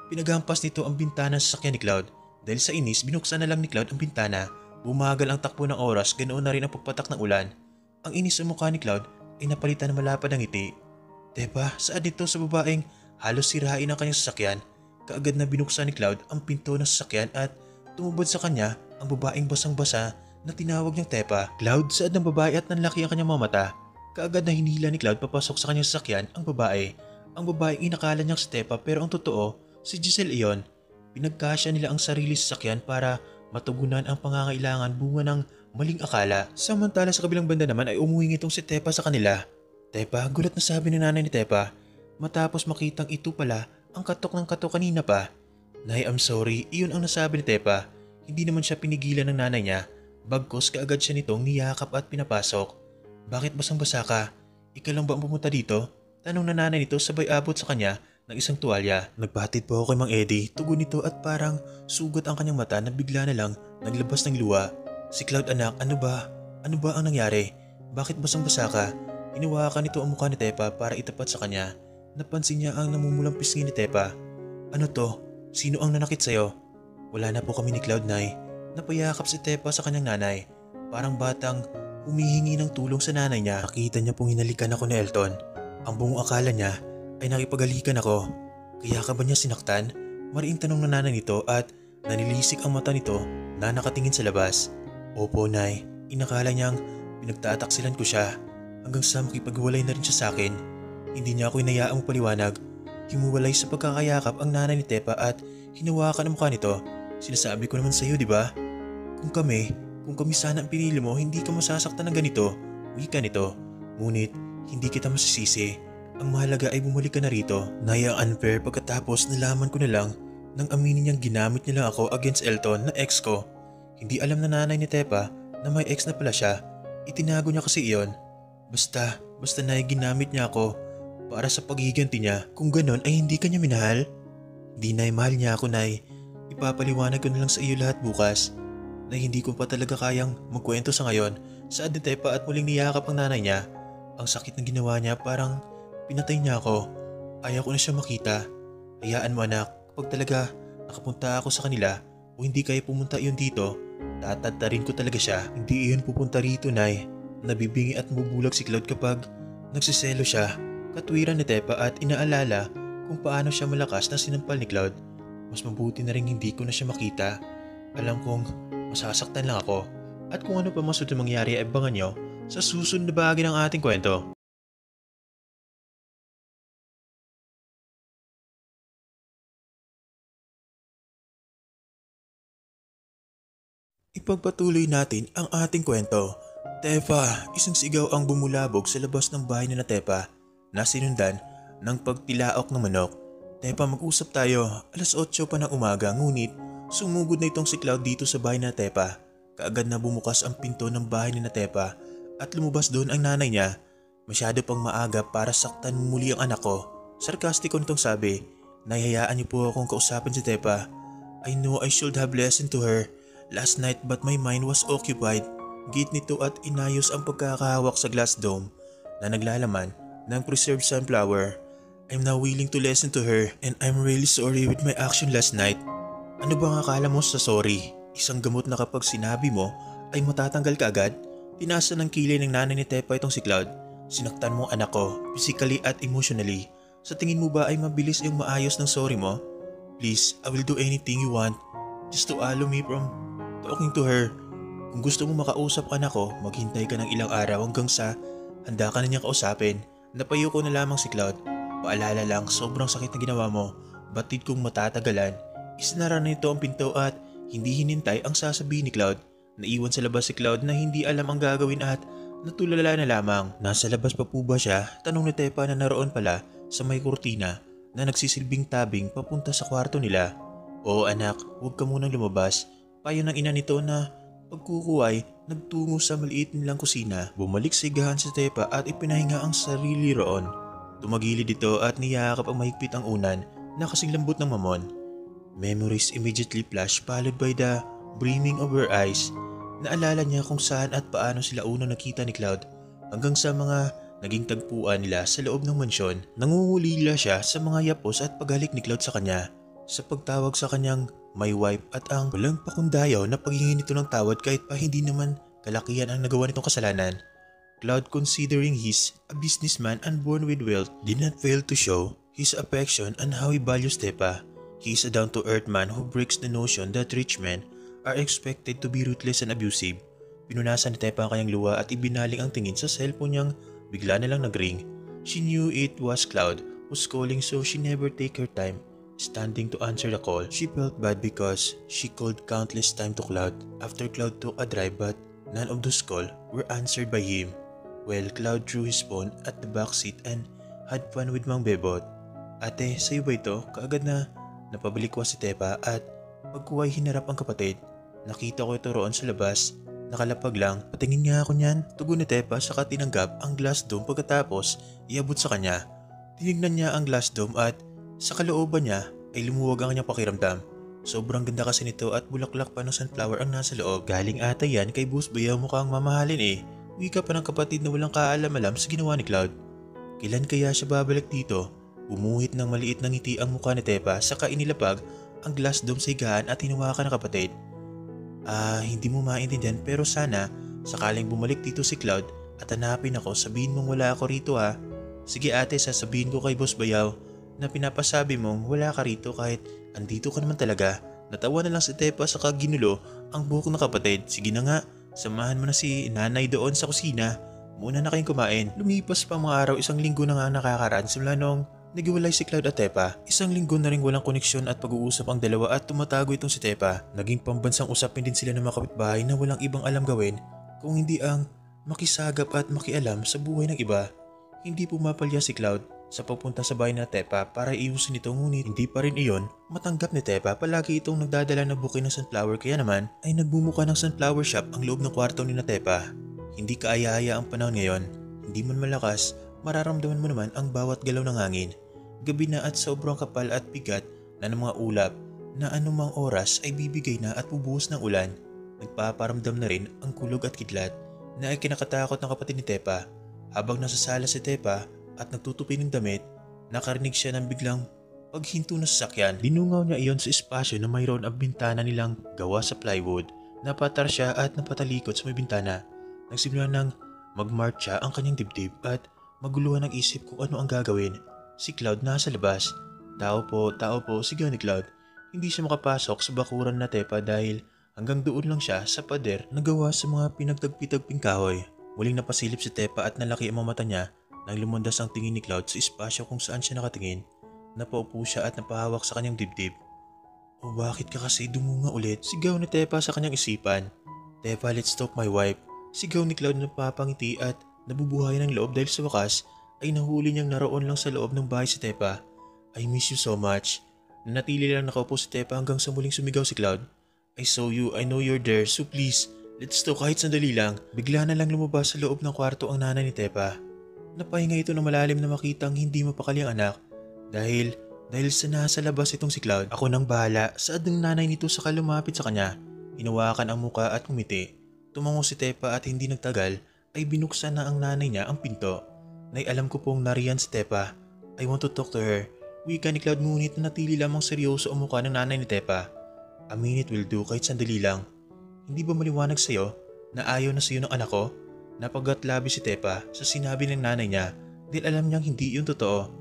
Pinaghampas nito ang bintana sa sasakyan ni Cloud. Dahil sa inis, binuksan na lang ni Cloud ang bintana. Bumagal ang takbo ng oras, ganoon na rin ang pagpatak ng ulan. Ang inis sa mukha ni Cloud ay napalitan ng malapad ng ngiti. Tepa, saan dito sa babaeng halos sirain ang kanyang sasakyan? Kaagad na binuksan ni Cloud ang pinto ng sasakyan at tumubod sa kanya ang babaeng basang-basa na tinawag niyang Tepa. Cloud, saan ng babae at nanlaki ang kanyang mga mata? Kaagad na hinila ni Cloud papasok sa kanyang sasakyan ang babae. Ang babaeng inakala niyang si Tepa pero ang totoo, si Giselle iyon. Pinagkasya nila ang sarili sa sasakyan para matugunan ang pangangailangan bunga ng maling akala. Samantala sa kabilang banda naman ay umuwi itong si Tepa sa kanila. Tepa, gulat na sabi ng nanay ni Tepa. Matapos makitang ito pala ang katok ng katok kanina pa. Nay, I'm sorry, iyon ang nasabi ni Tepa. Hindi naman siya pinigilan ng nanay niya. Bagkos kaagad siya nitong niyakap at pinapasok. Bakit basang-basa ka? Ikaw lang ba ang pumunta dito? Tanong na nanay nito sabay abot sa kanya ng isang tuwalya. Nagpahatid po ako kay Mang Eddie. Tugon nito at parang sugat ang kanyang mata na bigla na lang naglabas ng luha. Si Cloud, anak, ano ba? Ano ba ang nangyari? Bakit basang-basa ka? Hinawakan nito ang mukha ni Tepa para itapat sa kanya. Napansin niya ang namumulang pisngi ni Tepa. Ano to? Sino ang nanakit sa'yo? Wala na po kami ni Cloud, Nay. Napayakap si Tepa sa kanyang nanay. parang batang humihingi ng tulong sa nanay niya. Nakita niya pong hinalikan ako ni Elton. Ang buong akala niya ay nakipagalikan ako. Kaya ka ba niya sinaktan? Mariing tanong ng nanay nito at nanilisik ang mata nito na nakatingin sa labas. Opo, Nay. Inakala niyang pinagtataksilan ko siya hanggang sa makipaghiwalay na rin siya sa akin. Hindi niya ako inayaang paliwanag. Himuwalay sa pagkakayakap ang nanay ni Tepa at hinawakan ang mukha nito. Sinasabi ko naman sa iyo, di ba? Kung kami sana ang pinili mo, hindi ka masasaktan ng ganito. Wika nito. Ngunit hindi kita masisisi. Ang mahalaga ay bumalik ka na rito. Naya ang unfair pagkatapos nalaman ko na lang nang aminin niyang ginamit niya lang ako against Elton na ex ko. Hindi alam na nanay ni Tepa na may ex na pala siya. Itinago niya kasi iyon. Basta na ginamit niya ako para sa paghiganti niya. Kung ganon ay hindi ka niya minahal. Di, Nay, mahal niya ako, Nay. Ipapaliwanag ko na lang sa iyo lahat bukas. Na hindi ko pa talaga kayang magkwento sa ngayon. Saad ni Tepa at muling niyakap ang nanay niya. Ang sakit ng ginawa niya, parang pinatay niya ako. Ayaw ko na siya makita. Hayaan mo, anak, kapag talaga nakapunta ako sa kanila o hindi kayo pumunta iyon dito, tatadtarin ko talaga siya. Hindi iyon pupunta rito, Nay. Nabibingi at mabubulag si Cloud kapag nagsiselo siya. Katwiran ni Tepa at inaalala kung paano siya malakas na sinampal ni Cloud. Mas mabuti na rin hindi ko na siya makita. Alam kong masasaktan lang ako. At kung ano pa masunod mangyari ay abangan nyo sa susunod na bahagi ng ating kwento. Ipagpatuloy natin ang ating kwento. Tepa, isang sigaw ang bumulabog sa labas ng bahay ni na Tepa na sinundan ng pagtilaok ng manok. Tepa, mag-usap tayo. Alas 8 pa ng umaga, ngunit sumugod na itong si Cloud dito sa bahay na Tepa. Kaagad na bumukas ang pinto ng bahay ni na Tepa at lumabas doon ang nanay niya. Masyado pang maaga para saktan muli ang anak ko. Sarkastiko nitong sabi. Nahihayaan niyo po akong kausapin si Tepa. I know I should have listened to her last night but my mind was occupied. Gate nito at inayos ang pagkakahawak sa glass dome na naglalaman ng preserved sunflower. I'm now willing to listen to her and I'm really sorry with my action last night. Ano bang akala mo sa sorry? Isang gamot na kapag sinabi mo ay matatanggal ka agad? Tinasa ng kilay ng nanay ni Tepa itong si Cloud. Sinaktan mo anak ko, physically at emotionally. Sa tingin mo ba ay mabilis yung maayos ng sorry mo? Please, I will do anything you want just to allow me from talking to her. Kung gusto mo makausap anak ko, maghintay ka ng ilang araw hanggang sa handa ka na niya kausapin. Napayo ko na lamang si Cloud. Paalala lang, sobrang sakit na ginawa mo. Batid kong matatagalan. Isinara nito ang pinto at hindi hinintay ang sasabihin ni Cloud. Naiwan sa labas si Cloud na hindi alam ang gagawin at natulala na lamang. Nasa labas pa po ba siya? Tanong ni Tepa na naroon pala sa may kurtina na nagsisilbing tabing papunta sa kwarto nila. Oo anak, huwag ka munang lumabas. Payo ng ina nito na pagkukuway nagtungo sa maliit nilang kusina. Bumalik sa higahan si Tepa at ipinahinga ang sarili roon. Tumagilid dito at niyakap ang mahigpit ang unan na kasing lambot ng mamon. Memories immediately flash followed by the brimming of her eyes. Naalala niya kung saan at paano sila unang nakita ni Cloud hanggang sa mga naging tagpuan nila sa loob ng mansyon. Nangungulila siya sa mga yapos at paghalik ni Cloud sa kanya sa pagtawag sa kanyang my wife at ang walang pakundayaw na paghingi nito ng tawad kahit pa hindi naman kalakihan ang nagawa nitong kasalanan. Cloud, considering he's a businessman and born with wealth, did not fail to show his affection and how he values Tepa. He is a down-to-earth man who breaks the notion that rich men are expected to be ruthless and abusive. Pinunasan ni Tepa ang kanyang luha at ibinaling ang tingin sa cellphone niyang bigla na lang nag-ring. She knew it was Cloud who's calling so she never take her time standing to answer the call. She felt bad because she called countless times to Cloud after Cloud took a drive but none of those calls were answered by him. Well, Cloud threw his phone at the back seat and had fun with Mang Bebot. Ate, sa'yo ba ito? Kaagad na napabalikwa si Tepa at pagkuway hinarap ang kapatid. Nakita ko ito roon sa labas. Nakalapag lang. Patingin nga ako niyan. Tugon ni Tepa saka tinanggap ang glass dome pagkatapos iabot sa kanya. Tinignan niya ang glass dome at sa kalooban niya ay lumuwag ang kanyang pakiramdam. Sobrang ganda kasi nito at bulaklak pa ng sunflower ang nasa loob. Galing ata yan kay Boss Bayaw mukhang mamahalin eh. Wika pa ng kapatid na walang kaalam-alam sa ginawa ni Cloud. Kailan kaya siya babalik dito? Bumuhit ng maliit na ngiti ang mukha ni Tepa saka inilapag ang glass dome sa higaan at hinawakan ng kapatid. Hindi mo maintindihan pero sana Sakaling bumalik dito si Cloud at hanapin ako, sabihin mong wala ako rito ha. Sige ate, sasabihin ko kay Boss Bayaw na pinapasabi mong wala ka rito kahit andito ka naman talaga. Natawa na lang si Tepa sa ginulo ang buhok ng kapatid. Sige na nga, samahan mo na si nanay doon sa kusina. Muna na kayong kumain. Lumipas pa mga araw, 1 linggo na nga nakakaraan simula nung naghiwalay si Cloud at Tepa. 1 linggo na rin walang koneksyon at pag-uusap ang dalawa at tumatago itong si Tepa. Naging pambansang usapin din sila ng mga kapitbahay na walang ibang alam gawin kung hindi ang makisagap at makialam sa buhay ng iba. Hindi pumapalya si Cloud sa pagpunta sa bahay na Tepa para iusin ito, ngunit hindi pa rin iyon matanggap ni Tepa. Palagi itong nagdadala ng bouquet ng sunflower, kaya naman ay nagbumuka ng sunflower shop ang loob ng kwarto ni na Tepa. Hindi kaaya-aya ang panahon ngayon, hindi man malakas, mararamdaman mo naman ang bawat galaw ng hangin. Gabi na at sobrang kapal at bigat na ng mga ulap na anumang oras ay bibigay na at bubuhos ng ulan. Nagpaparamdam na rin ang kulog at kidlat na ay kinakatakot ng kapatid ni Tepa. Habang nasa sala si Tepa at nagtutupi ng damit, nakarinig siya ng biglang paghinto na sasakyan. Dinungaw niya iyon sa espasyo na mayroon ang bintana nilang gawa sa plywood. Napatar siya at napatalikod sa may bintana. Nagsimula ng magmarcha ang kanyang dibdib at maguluhan ng isip kung ano ang gagawin. Si Cloud nasa labas. Tao po, sigaw ni Cloud. Hindi siya makapasok sa bakuran na Tepa dahil hanggang doon lang siya sa pader na gawa sa mga pinagtagpi-tagping kahoy. Muling napasilip si Tepa at nalaki ang mga mata niya nang lumundas ang tingin ni Cloud sa espasyo kung saan siya nakatingin. Napaupo siya at napahawak sa kanyang dibdib. O bakit ka kasi dumunga ulit? Sigaw ni Tepa sa kanyang isipan. Tepa, let's talk my wife. Sigaw ni Cloud na napapangiti at nabubuhayan ng loob dahil sa wakas ay nahuli niyang naroon lang sa loob ng bahay si Tepa. I miss you so much. Nanatili lang nakaupo si Tepa hanggang sa muling sumigaw si Cloud. I saw you, I know you're there, so please, let's talk kahit sandali lang. Bigla na lang lumabas sa loob ng kwarto ang nanay ni Tepa. Napahinga ito ng malalim na makitang hindi mapakali ang anak. Dahil sa nasa labas itong si Cloud. Ako nang bahala, saad ng nanay nito saka lumapit sa kanya. Hinawakan ang muka at ngumiti. Tumango si Tepa at hindi nagtagal ay binuksan na ang nanay niya ang pinto. Nay, alam ko pong nariyan si Tepa. I want to talk to her. Wika ni Cloud, ngunit natili lamang seryoso ang mukha ng nanay ni Tepa. A minute will do, kahit sandali lang. Hindi ba maliwanag sa'yo na ayaw na sa'yo ng anak ko? Napagatlabi si Tepa sa sinabi ng nanay niya dahil alam niyang hindi yun totoo.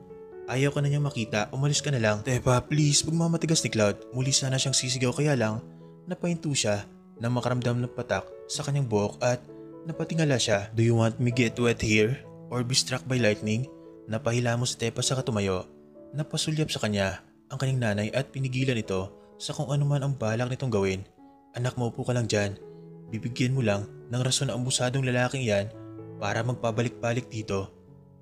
Ayaw ka na niyang makita, umalis ka na lang. Tepa, please, pagmamatigas ni Cloud. Muli sana siyang sisigaw, kaya lang napahinto siya nang makaramdam ng patak sa kanyang buhok at napatingala siya. Do you want me get wet here or be struck by lightning? Napahila mo si Tepa sa katumayo. Napasulyap sa kanya ang kanyang nanay at pinigilan ito sa kung ano man ang balak nitong gawin. Anak, maupo ka lang dyan. Bibigyan mo lang ng rason na ambusadong lalaking yan para magpabalik-balik dito.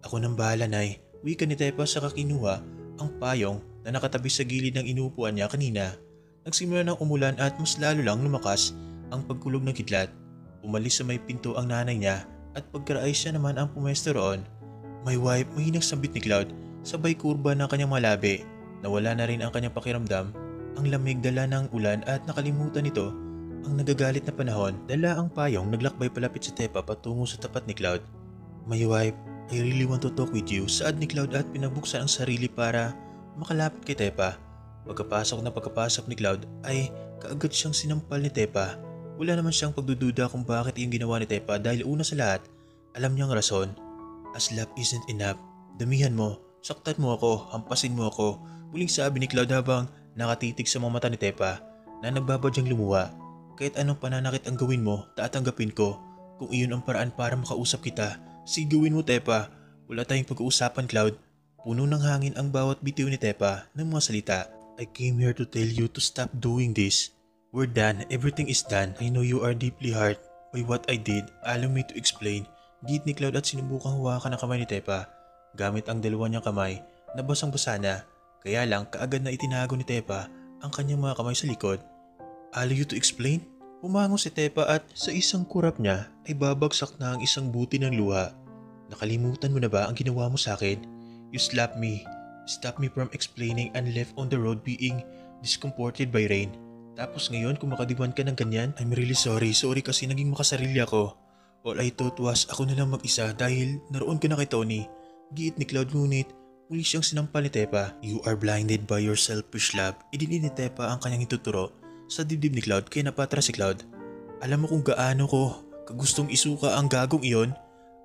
Ako nang bahala, Nay. Wika ni Tepa sa kakinuha ang payong na nakatabi sa gilid ng inuupuan niya kanina. Nagsimula ng umulan at mas lalo lang lumakas ang pagkulog ng kidlat. Umalis sa may pinto ang nanay niya at pagkaraay siya naman ang pumesto roon. My wife, mahinang sambit ni Cloud, sabay kurba ng kanyang malabi. Nawala na rin ang kanyang pakiramdam. Ang lamig dala ng ulan at nakalimutan nito ang nagagalit na panahon. Dala ang payong, naglakbay palapit si Tepa patungo sa tapat ni Cloud. My wife, I really want to talk with you, saad ni Cloud at pinabuksan ang sarili para makalapit kay Tepa. Pagkapasok ni Cloud ay kaagad siyang sinampal ni Tepa. Wala naman siyang pagdududa kung bakit iyon ginawa ni Tepa dahil una sa lahat, alam niyang rason. As love isn't enough. Damihan mo, saktan mo ako, hampasin mo ako. Muling sabi ni Cloud habang nakatitig sa mga mata ni Tepa na nagbabadyang lumuha. Kahit anong pananakit ang gawin mo, tatanggapin ko. Kung iyon ang paraan para makausap kita, sigawin mo, Tepa. Wala tayong pag-uusapan, Cloud. Puno ng hangin ang bawat bitiw ni Tepa ng mga salita. I came here to tell you to stop doing this. We're done. Everything is done. I know you are deeply hurt by what I did. Allow me to explain. Git ni Cloud at sinubukang hawakan ang kamay ni Tepa. Gamit ang dalawa niyang kamay na basang-basa na. Kaya lang kaagad na itinago ni Tepa ang kanyang mga kamay sa likod. Allow you to explain? Pumango si Tepa at sa isang kurap niya ay babagsak na ang isang buti ng luha. Nakalimutan mo na ba ang ginawa mo sa akin? You slapped me. Stop me from explaining and left on the road being discomforted by rain. Tapos ngayon kumakadiwan ka ng ganyan? I'm really sorry. Sorry kasi naging makasarili ako. All I thought was ako na lang mag-isa dahil naroon ka na kay Tony. Giit ni Cloud, ngunit muli siyang sinampal ni Tepa. You are blinded by your selfish love. Idinin ni Tepa ang kanyang ituturo sa dibdib ni Cloud kaya napatras si Cloud. Alam mo kung gaano ko kagustong isuka ang gagong iyon.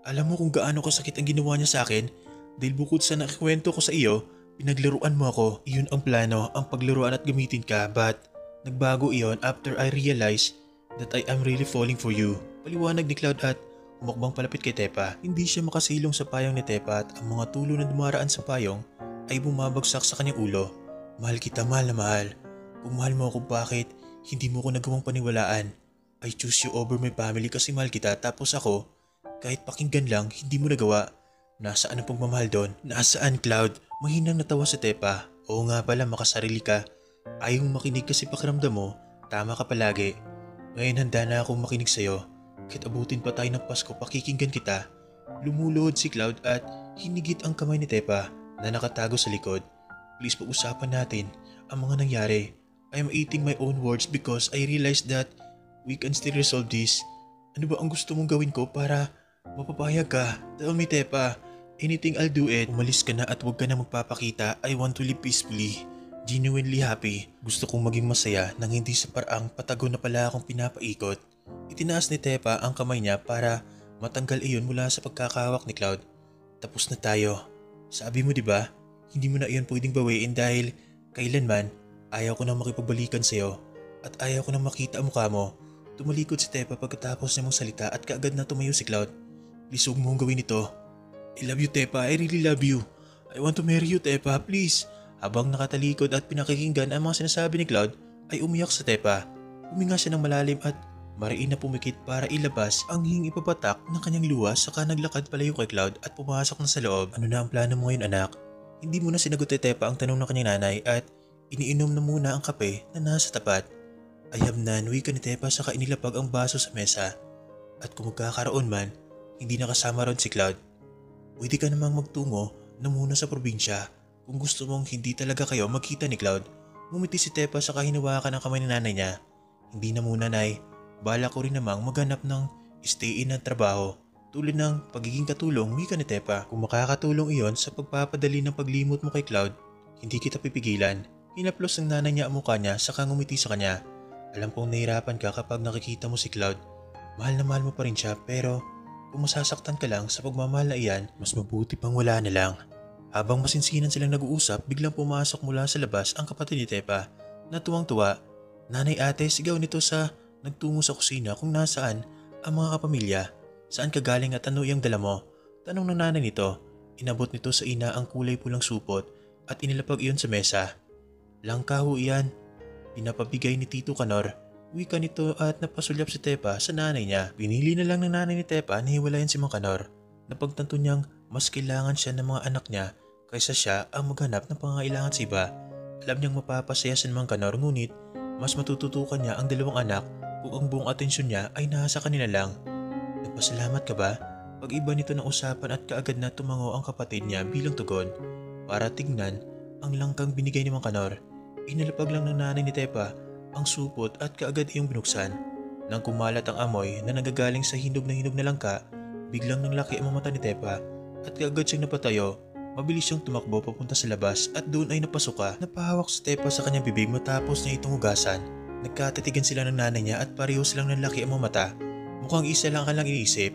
Alam mo kung gaano kasakit ang ginawa niya sa akin dahil bukod sa nakikwento ko sa iyo, pinaglaruan mo ako. Iyon ang plano, ang paglaruan at gamitin ka, but nagbago iyon after I realized that I am really falling for you. Paliwanag ni Cloud at humakbang palapit kay Tepa. Hindi siya makasilong sa payong ni Tepa at ang mga tulo na dumaraan sa payong ay bumabagsak sa kanyang ulo. Mahal kita, mahal na mahal. Kung mahal mo ako, bakit hindi mo ko nagawang paniwalaan? I choose you over my family kasi mahal kita, tapos ako, kahit pakinggan lang, hindi mo nagawa. Nasaan ang pagmamahal doon? Nasaan, Cloud? Mahinang natawa si Tepa. Oo nga pala, makasarili ka. Ayaw makinig kasi pakiramdam mo, tama ka palagi. Ngayon handa na akong makinig sa'yo. Kahit abutin pa tayo ng Pasko, pakikinggan kita. Lumuluhod si Cloud at hinigit ang kamay ni Tepa na nakatago sa likod. Please, pag-usapan natin ang mga nangyari. I am eating my own words because I realized that we can still resolve this. Ano ba ang gusto mong gawin ko para mapapayag ka? Tell me, Tepa. Anything, I'll do it. Umalis ka na at huwag ka na magpapakita. I want to live peacefully. Genuinely happy. Gusto kong maging masaya nang hindi sa paraang patago na pala akong pinapaikot. Itinaas ni Tepa ang kamay niya para matanggal iyon mula sa pagkakahawak ni Cloud. Tapos na tayo. Sabi mo, di ba? Hindi mo na iyon pwedeng bawiin dahil kailanman ayaw ko nang makipagbalikan sa'yo at ayaw ko nang makita ang mukha mo. Tumalikod si Tepa pagkatapos niya magsalita at kaagad na tumayo si Cloud. Please, huwag mo gawin ito. I love you, Tepa. I really love you. I want to marry you, Tepa. Please. Habang nakatalikod at pinakikinggan ang mga sinasabi ni Cloud, ay umiyak sa Tepa. Huminga siya ng malalim at mariin na pumikit para ilabas ang hing ipapatak ng kanyang luwas, saka naglakad palayo kay Cloud at pumasok na sa loob. Ano na ang plano mo ngayon, anak? Hindi muna sinagot ni Tepa ang tanong ng kanyang nanay at iniinom na muna ang kape na nasa tapat. I have none, wika ni Tepa, saka inilapag ang baso sa mesa. At kung magkakaroon man, hindi nakasama ron si Cloud. Pwede ka namang magtungo na muna sa probinsya kung gusto mong hindi talaga kayo magkita ni Cloud. Ngumiti si Tepa saka hinawakan ang kamay ni nanay niya. Hindi na muna, Nay. Bala ko rin namang maghanap ng stay-in na trabaho tulad ng pagiging katulong, wika ni Tepa. Kung makakatulong iyon sa pagpapadali ng paglimot mo kay Cloud, hindi kita pipigilan. Hinaplos ng nanay niya ang mukha niya saka ngumiti sa kanya. Alam kong nahirapan ka kapag nakikita mo si Cloud. Mahal na mahal mo pa rin siya, pero kung masasaktan ka lang sa pagmamahal na iyan, mas mabuti pang wala na lang. Habang masinsinan silang nag-uusap, biglang pumasok mula sa labas ang kapatid ni Tepa na tuwang-tuwa. Nanay, ate, sigaw nito sa nagtungo sa kusina kung nasaan ang mga kapamilya. Saan ka galing at ano iyang dala mo? Tanong ng nanay nito. Inabot nito sa ina ang kulay pulang supot at inilapag iyon sa mesa. Langka ho iyan. Pinapabigay ni Tito Kanor. Wika nito at napasulyap si Tepa sa nanay niya. Pinili na lang ng nanay ni Tepa na hiwalayan si Mang Kanor. Napagtanto niyang mas kailangan siya ng mga anak niya kaysa siya ang maghanap ng pangangailangan sa iba. Alam niyang mapapasaya si Mang Kanor, ngunit mas matututukan niya ang dalawang anak kung ang buong atensyon niya ay nasa kanila lang. Nagpasalamat ka ba? Pag-iba nito ng usapan at kaagad na tumango ang kapatid niya bilang tugon. Para tignan ang langkang binigay ni Mang Kanor. Inalapag lang ng nanay ni Tepa ang supot at kaagad iyong binuksan. Nang kumalat ang amoy na nagagaling sa hinog na langka, biglang nanglaki ang mata ni Tepa at kaagad siyang napatayo. Mabilis siyang tumakbo papunta sa labas at doon ay napasuka. Napahawak si Tepa sa kanyang bibig matapos niya itong hugasan. Nagkatitigan sila ng nanay niya at pareho silang nanlaki ang mga mata. Mukhang isa lang kanilang iniisip.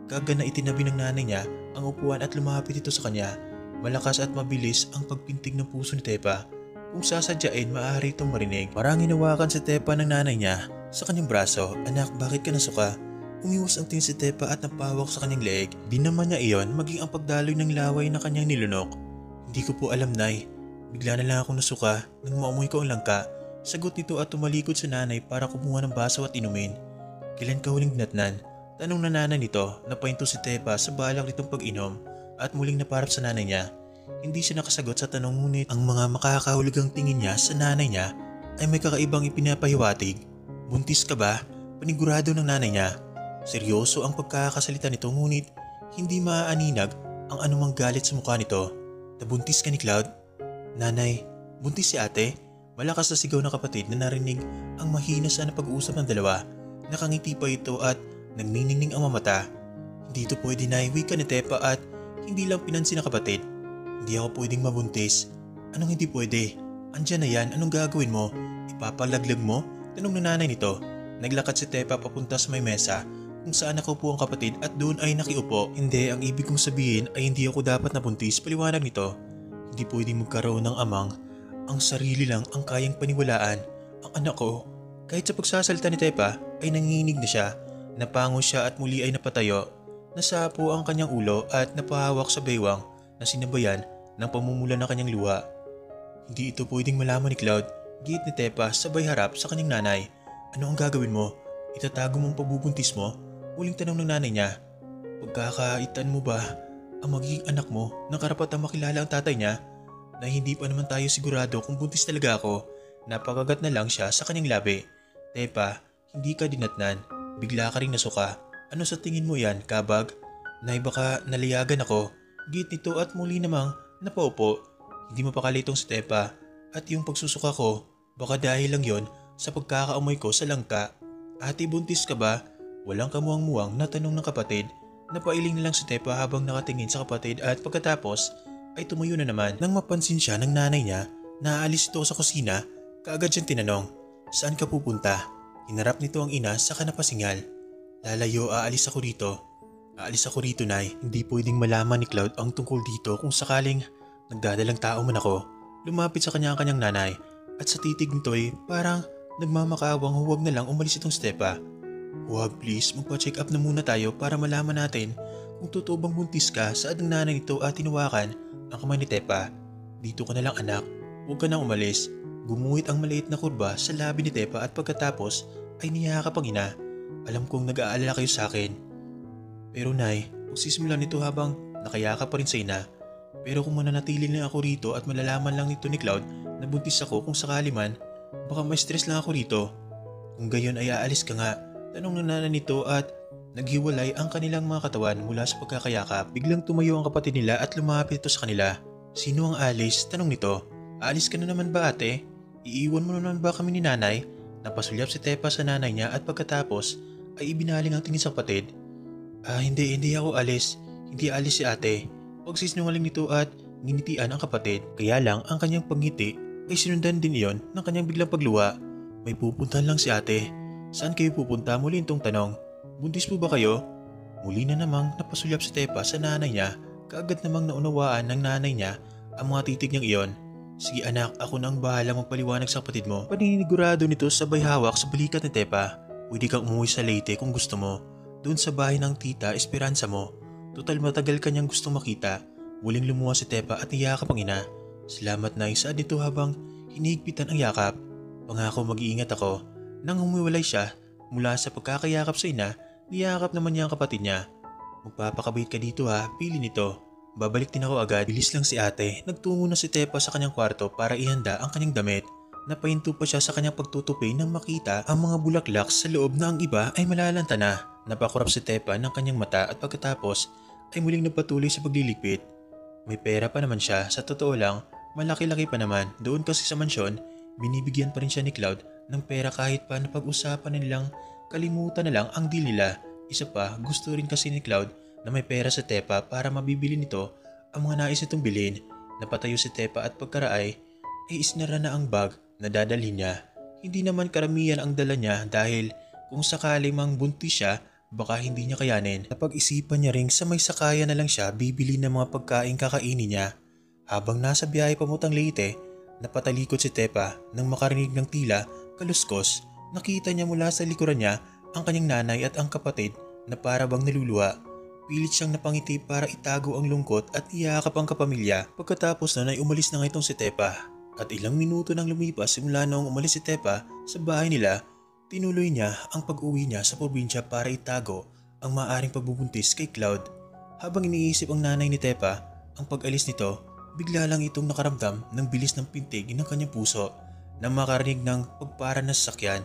Kaagad na itinabi ng nanay niya ang upuan at lumapit ito sa kanya. Malakas at mabilis ang pagpintig ng puso ni Tepa. Kung sasadyain, maaari itong marinig. Parang hinawakan si Tepa ng nanay niya sa kanyang braso. Anak, bakit ka nasuka? Umiwas ang tingin si Tepa at napawak sa kanyang leeg. Di naman niya iyon maging ang pagdaloy ng laway na kanyang nilunok. Hindi ko po alam, Nay. Bigla na lang akong nasuka nang maamoy ko ang langka. Sagot nito at tumalikod sa nanay para kumuha ng baso at inumin. Kailan ka huling dinatnan? Tanong na nanay nito. Napahinto si Tepa sa balak nitong pag-inom at muling naparap sa nanay niya. Hindi siya nakasagot sa tanong, ngunit ang mga makakahulugang tingin niya sa nanay niya ay may kakaibang ipinapahiwatig. Buntis ka ba? Panigurado ng nanay niya. Seryoso ang pagkakasalita nito, ngunit hindi maaaninag ang anumang galit sa mukha nito. Nabuntis ka ni Cloud? Nanay, buntis si ate? Malakas na sigaw ng kapatid na narinig ang mahina sa pag-uusap ng dalawa. Nakangiti pa ito at nagniningning ang mamata. Hindi ito pwede, Nay, wika ni Tepa at hindi lang pinansin ng kapatid. Hindi ako pwedeng mabuntis. Anong hindi pwede? Andiyan na yan, anong gagawin mo? Ipapalaglag mo? Tanong ng nanay nito. Naglakad si Tepa papunta sa may mesa kung saan ako po ang kapatid at doon ay nakiupo. Hindi, ang ibig kong sabihin ay hindi ako dapat nabuntis, paliwanag nito. Hindi pwedeng magkaroon ng amang ang sarili lang ang kayang paniwalaan. Ang anak ko, kahit sa pagsasalita ni Tepa ay nanginginig na siya. Napango siya at muli ay napatayo. Nasapo ang kanyang ulo at napahawak sa baywang na sinabayan ng pamumula ng kanyang luha. Hindi ito pwedeng malaman ni Cloud, giit ni Tepa sabay harap sa kanyang nanay. Ano ang gagawin mo? Itatago mong pabubuntis mo? Muling tanong ng nanay niya. Pagkakaitan mo ba ang magiging anak mo ng karapatang makilala ang tatay niya? Na hindi pa naman tayo sigurado kung buntis talaga ako. Napakagat na lang siya sa kanyang labi. Tepa, hindi ka dinatnan. Bigla ka ring nasuka. Ano sa tingin mo yan, kabag? Nay baka nalayagan ako. Giit nito at muli namang napaupo. Hindi mapakalitong si Tepa. At yung pagsusuka ko, baka dahil lang yon sa pagkakaamoy ko sa langka. Ate, buntis ka ba? Walang kamuang-muang na tanong ng kapatid. Napailing na lang si Tepa habang nakatingin sa kapatid at pagkatapos ay tumayo na naman. Nang mapansin siya ng nanay niya na aalis ito sa kusina, kaagad siyang tinanong, saan ka pupunta? Hinarap nito ang ina sa kanapasingal. Lalayo, aalis ako rito. Aalis ako rito, Nay. Hindi pwedeng malaman ni Cloud ang tungkol dito kung sakaling nagdadalang tao man ako. Lumapit sa kanya ang kanyang nanay at sa titig nito'y parang nagmamakawang huwag na lang umalis itong Tepa. Huwag please, magpa-check up na muna tayo para malaman natin kung totoo bang buntis ka. Saad ng nanay nito at tinawakan ang kamay ni Tepa. Dito ka na lang anak, huwag ka nang umalis. Gumuhit ang maliit na kurba sa labi ni Tepa at pagkatapos ay niyakap ang ina. Alam kong nag-aalala kayo sa akin. Pero Nay, magsisimula nito habang nakayakap pa rin sa ina. Pero kung mananatili lang ako rito at malalaman lang nito ni Cloud na buntis ako kung sakali man, baka may stress lang ako rito. Kung gayon ay aalis ka nga, tanong ng nanay nito at naghiwalay ang kanilang mga katawan mula sa pagkakayakap. Biglang tumayo ang kapatid nila at lumapit ito sa kanila. Sino ang alis? Tanong nito. Aalis ka na naman ba ate? Iiwan mo na naman ba kami ni nanay? Napasulyap si Tepa sa nanay niya at pagkatapos ay ibinaling ang tingin sa kapatid. Hindi ako alis. Hindi alis si ate. Pagsisinungaling nito at ginitian ang kapatid. Kaya lang ang kanyang pagngiti ay sinundan din iyon ng kanyang biglang pagluha. May pupuntahan lang si ate. Saan kayo pupunta? Muli itong tanong. Buntis po ba kayo? Muli na namang napasulyap si Tepa sa nanay niya. Kaagad namang naunawaan ng nanay niya ang mga titig niyang iyon. Sige anak, ako na ang bahala magpaliwanag sa kapatid mo. Paninigurado nito sabay hawak sa balikat ni Tepa. Pwede kang umuwi sa Leyte kung gusto mo. Doon sa bahay ng tita Esperanza mo. Total matagal kanyang gustong makita. Muling lumuha si Tepa at niyakap ang ina. Salamat na isaad nito habang hinihigpitan ang yakap. Pangako mag-iingat ako. Nang humiwalay siya mula sa pagkakayakap sa ina, niyakap naman niya ang kapatid niya. Magpapakabait ka dito ha, pili nito. Babalik din ako agad. Bilis lang si ate. Nagtungo na si Tepa sa kanyang kwarto para ihanda ang kanyang damit. Napahinto pa siya sa kanyang pagtutupi nang makita ang mga bulaklak sa loob na ang iba ay malalanta na. Napakurap si Tepa ng kanyang mata at pagkatapos ay muling nagpatuloy sa pagliligpit. May pera pa naman siya, sa totoo lang, malaki-laki pa naman. Doon kasi sa mansyon, binibigyan pa rin siya ni Cloud ng pera kahit pa na pag-usapan na nilang kalimutan na lang ang deal nila. Isa pa, gusto rin kasi ni Cloud na may pera sa Tepa para mabibili nito ang mga nais nitong bilhin. Napatayo si Tepa at pagkaraay ay isnara na ang bag na dadalhin niya. Hindi naman karamihan ang dala niya dahil kung sakali mang buntis siya, baka hindi niya kayanin. Napag-isipan niya ring sa may sakaya na lang siya bibili ng mga pagkain kakainin niya. Habang nasa biyahe pamutang Leyte, napatalikod si Tepa nang makarinig ng tila kaluskos. Nakita niya mula sa likuran niya ang kanyang nanay at ang kapatid na para bang naluluha. Pilit siyang napangiti para itago ang lungkot at iyakap ang kapamilya. Pagkatapos nun ay umalis na nga itong si Tepa. At ilang minuto nang lumipas simula noong umalis si Tepa sa bahay nila, tinuloy niya ang pag-uwi niya sa probinsya para itago ang maaaring pagbubuntis kay Cloud. Habang iniisip ang nanay ni Tepa ang pag-alis nito, bigla lang itong nakaramdam ng bilis ng pintig ng kanyang puso nang makarinig ng pagpara na sasakyan.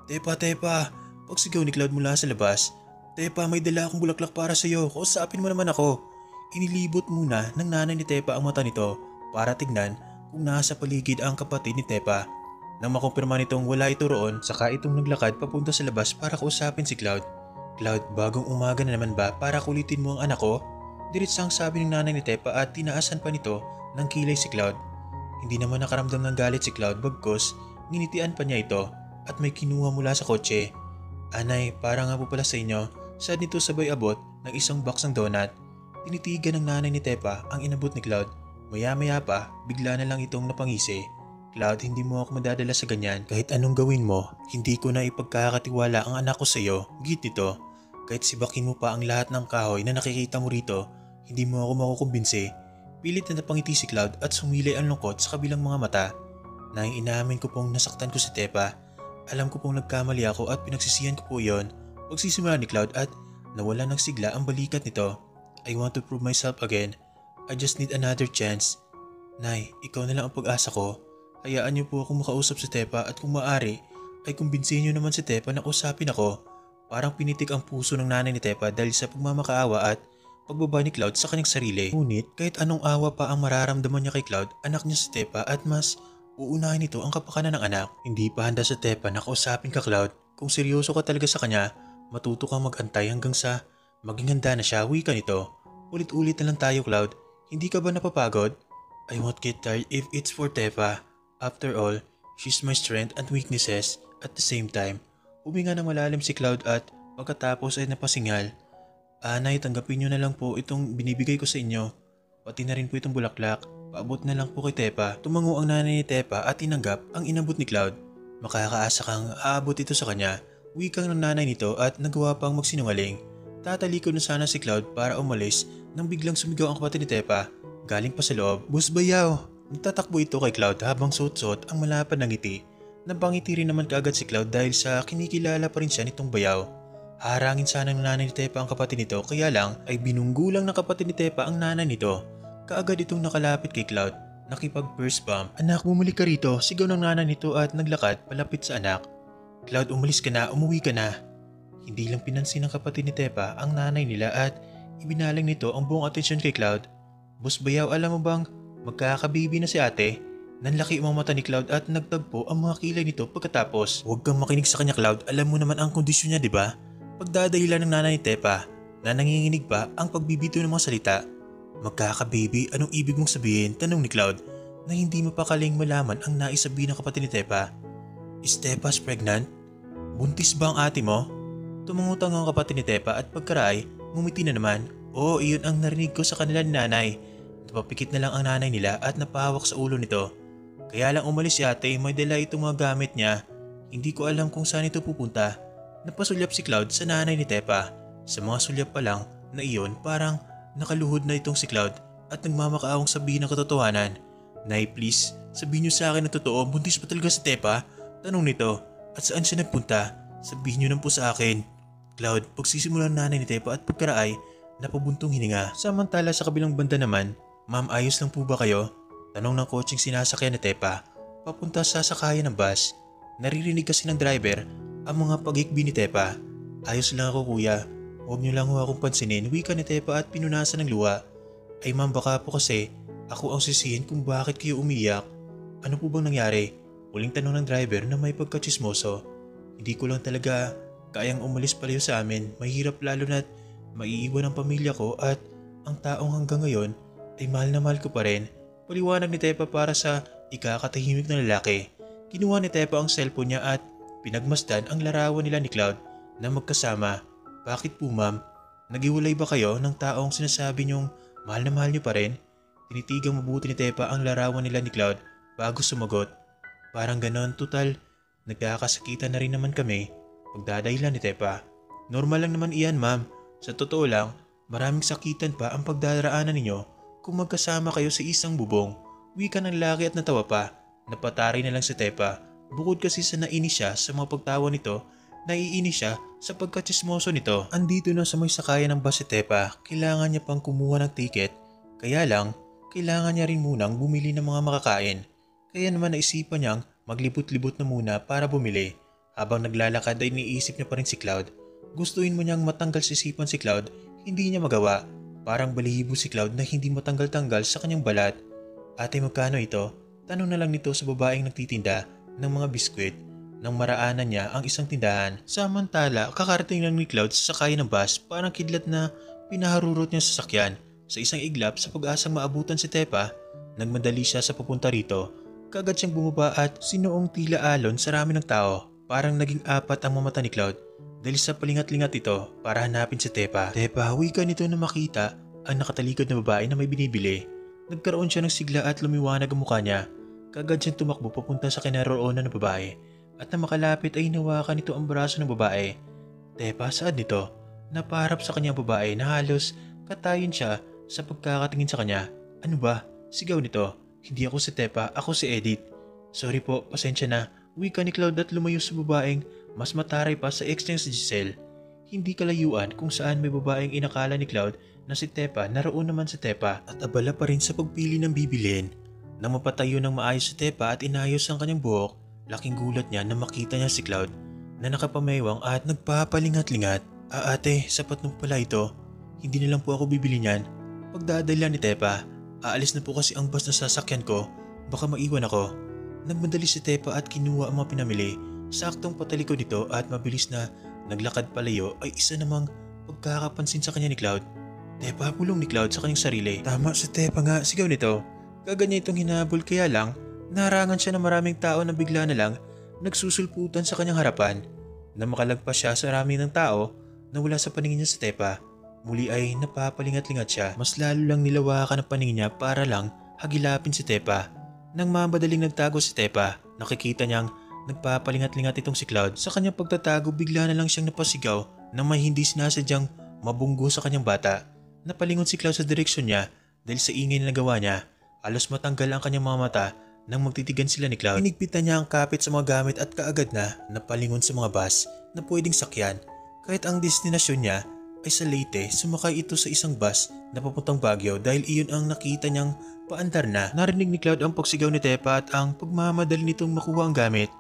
Tepa! Pagsigaw ni Cloud mula sa labas. Tepa, may dala akong bulaklak para sa iyo. Kausapin mo naman ako. Inilibot muna ng nanay ni Tepa ang mata nito para tignan kung nasa paligid ang kapatid ni Tepa. Nang makumpirma nitong wala ito roon, saka itong naglakad papunta sa labas para kausapin si Cloud. Cloud, bagong umaga na naman ba para kulitin mo ang anak ko? Diritsang sabi ng nanay ni Tepa at tinaasan pa nito ng kilay si Cloud. Hindi naman nakaramdam ng galit si Cloud bagkus nginitian pa niya ito at may kinuha mula sa kotse. Anay, para nga po pala sa inyo. Sad nito sabay abot ng isang box ng donut. Tinitigan ng nanay ni Tepa ang inabot ni Cloud. Maya-maya pa, bigla na lang itong napangisi. Cloud, hindi mo ako madadala sa ganyan. Kahit anong gawin mo, hindi ko na ipagkakatiwala ang anak ko sa iyo. Git nito. Kahit sibakin mo pa ang lahat ng kahoy na nakikita mo rito, hindi mo ako makukumbinsi. Pilit na napangiti si Cloud at sumilay ang lungkot sa kabilang mga mata. Nang inamin ko pong nasaktan ko si Tepa. Alam ko pong nagkamali ako at pinagsisihan ko po yon. Pagsisimula ni Cloud at nawala ng sigla ang balikat nito. I want to prove myself again. I just need another chance. Nay, ikaw na lang ang pag-asa ko. Hayaan niyo po akong makausap si Tepa at kung maaari, ay kumbinsihin niyo naman si Tepa na usapin ako. Parang pinitik ang puso ng nanay ni Tepa dahil sa pagmamakaawa at pagbaba ni Cloud sa kanyang sarili. Ngunit kahit anong awa pa ang mararamdaman niya kay Cloud, anak niya si Tepa at mas uunahin nito ang kapakanan ng anak. Hindi pa handa sa Tepa na kausapin ka, Cloud. Kung seryoso ka talaga sa kanya, matuto kang mag-antay hanggang sa maging handa na siya, wika nito. Ulit-ulit na lang tayo, Cloud. Hindi ka ba napapagod? I won't get tired if it's for Tepa. After all, she's my strength and weaknesses at the same time. Huminga ng malalim si Cloud at pagkatapos ay napasingal. Nay, tanggapin niyo na lang po itong binibigay ko sa inyo. Pati na rin po itong bulaklak. Paabot na lang po kay Tepa. Tumango ang nanay ni Tepa at tinanggap ang inabot ni Cloud. Makakaasa kang aabot ito sa kanya. Wikang ng nanay nito at nagawa pang magsinungaling. Tatalikod na sana si Cloud para umalis nang biglang sumigaw ang kapatid ni Tepa. Galing pa sa loob. Boss Bayaw! Nagtatakbo ito kay Cloud habang suot-suot ang malapad na ngiti. Napangiti rin naman kaagad si Cloud dahil sa kinikilala pa rin siya nitong Bayaw. Harangin sana ng nanay ni Tepa ang kapatid nito kaya lang ay binunggulang ng kapatid ni Tepa ang nanay nito. Kaagad itong nakalapit kay Cloud. Nakipag-first bump. Anak, bumalik ka rito. Sigaw ng nanay nito at naglakad palapit sa anak. Cloud, umalis ka na. Umuwi ka na. Hindi lang pinansin ng kapatid ni Tepa ang nanay nila at ibinaling nito ang buong atensyon kay Cloud. Boss Bayaw, alam mo bang magkakabibi na si ate? Nanlaki ang mata ni Cloud at nagtagpo ang mga kilay nito pagkatapos. Huwag kang makinig sa kanya, Cloud. Alam mo naman ang kondisyon niya, di ba? Pagdadahilan ng nanay ni Tepa na nanginginig pa ang pagbibito ng mga salita. Magkakababy, anong ibig mong sabihin? Tanong ni Cloud na hindi mapakaling malaman ang naisabihin ng kapatid ni Tepa. Is Tepa's pregnant? Buntis ba ang ate mo? Tumangutang ang kapatid ni Tepa at pagkaray, ngumiti na naman. Oo, iyon ang narinig ko sa kanila ni nanay. Napapikit na lang ang nanay nila at napahawak sa ulo nito. Kaya lang umalis si ate, may dala itong mga gamit niya. Hindi ko alam kung saan ito pupunta. Napasulyap si Cloud sa nanay ni Tepa. Sa mga sulyap pa lang na iyon parang nakaluhod na itong si Cloud at nagmamakaawang sabihin ng katotohanan. Nay, please, sabihin niyo sa akin na totoo, buntis pa talaga si Tepa? Tanong nito. At saan siya nagpunta? Sabihin niyo na po sa akin. Cloud, pagsisimulan nanay ni Tepa at pagkaraay, napabuntong hininga. Samantala sa kabilang banda naman, Ma'am, ayos lang po ba kayo? Tanong ng coaching sinasakyan ni Tepa. Papunta sa sakayan ng bus. Naririnig kasi ng driver ang mga pag-ikbi ni Tepa. Ayos lang ako, kuya. Huwag niyo lang ho akong pansinin, wika ni Tepa at pinunasan ng luha. Ay ma'am, baka po kasi ako ang sisihin kung bakit kayo umiyak. Ano po bang nangyari? Huling tanong ng driver na may pagkachismoso. Hindi ko lang talaga kayang umalis palayo sa amin. Mahirap lalo na't maiiwan ang pamilya ko at ang taong hanggang ngayon ay mahal na mahal ko pa rin. Paliwanag ni Tepa para sa ikakatahimik na lalaki. Kinuha ni Tepa ang cellphone niya at pinagmasdan ang larawan nila ni Cloud na magkasama. Bakit po ma'am? Naghiwalay ba kayo ng taong sinasabi niyong mahal na mahal niyo pa rin? Tinitigang mabuti ni Tepa ang larawan nila ni Cloud bago sumagot. Parang ganon, tutal. Nagkakasakitan na rin naman kami. Pagdadahilan ni Tepa. Normal lang naman iyan ma'am. Sa totoo lang, maraming sakitan pa ang pagdaraanan ninyo kung magkasama kayo sa isang bubong. Wika ng laki at natawa pa. Napatari na lang si Tepa. Bukod kasi sa nainis siya sa mga pagtawa nito, naiinis siya sa pagkachismoso nito. Andito na sa may sakayan ng bus si Tepa. Kailangan niya pang kumuha ng ticket. Kaya lang, kailangan niya rin munang bumili ng mga makakain. Kaya naman naisipan niyang maglibot-libot na muna para bumili. Habang naglalakad ay iniisip niya pa rin si Cloud. Gustuin mo niyang matanggal sa isipan si Cloud, hindi niya magawa. Parang balihibo si Cloud na hindi matanggal-tanggal sa kanyang balat. Ate, magkano ito? Tanong na lang nito sa babaeng nagtitinda ng mga biskwit. Nang maraanan niya ang isang tindahan. Samantala, kakarating lang ni Cloud sa sakayan ng bus, parang kidlat na pinaharurot niya sa sasakyan. Sa isang iglap sa pag-asang maabutan si Tepa, nagmadali siya sa papunta rito. Kaagad siyang bumaba at sinuong tila alon sa rami ng tao. Parang naging apat ang mamata ni Cloud. dahil sa palingat-lingat ito para hanapin si Tepa. Tepa, wika nito na makita ang nakatalikod na babae na may binibili. Nagkaroon siya ng sigla at lumiwanag ang mukha niya. Kaagad siyang tumakbo papunta sa kinaroroonan ng babae at na makalapit ay hinawakan nito ang braso ng babae. Tepa, saan nito? Napaharap sa kanyang babae na halos katayon siya sa pagkakatingin sa kanya. Ano ba? Sigaw nito. Hindi ako si Tepa, ako si Edith. Sorry po, pasensya na. Wika ni Cloud at lumayo sa babaeng mas mataray pa sa ex niya si Giselle. Hindi kalayuan kung saan may babaeng inakala ni Cloud na si Tepa, naroon naman si Tepa at abala pa rin sa pagpili ng bibilin. Nang mapatayo ng maayos si Tepa at inayos ang kanyang buhok, laking gulat niya na makita niya si Cloud na nakapamewang at nagpapalingat-lingat. Ate, sapat nung pala ito. Hindi na lang po ako bibili niyan. Pagdadala ni Tepa, aalis na po kasi ang bus na sasakyan ko, baka maiwan ako. Nagmadali si Tepa at kinuha ang mga pinamili. Saktong patalikod nito at mabilis na naglakad palayo ay isa namang pagkakapansin sa kanya ni Cloud. Tepa, bulong ni Cloud sa kanyang sarili. Tama si Tepa nga, sigaw nito. Kaganya itong hinabol kaya lang, naharangan siya ng maraming tao na bigla na lang nagsusulputan sa kanyang harapan. Na makalagpas siya sa rami ng tao na wala sa paningin niya si Tepa. Muli ay napapalingat-lingat siya. Mas lalo lang nilawakan ang paningin niya para lang hagilapin si Tepa. Nang mabadaling nagtago si Tepa, nakikita niyang nagpapalingat-lingat itong si Cloud. Sa kanyang pagtatago bigla na lang siyang napasigaw na may hindi sinasadyang mabunggo sa kanyang bata. Napalingon si Cloud sa direksyon niya dahil sa ingay na nagawa niya. Halos matanggal ang kanyang mga mata nang magtitigan sila ni Cloud. Hinigpitan niya ang kapit sa mga gamit at kaagad na napalingon sa mga bus na pwedeng sakyan. Kahit ang destinasyon niya ay sa Leyte, sumakay ito sa isang bus na papuntang Baguio dahil iyon ang nakita niyang paandar na. Narinig ni Cloud ang pagsigaw ni Tepa at ang pagmamadali nitong makuha ang gamit.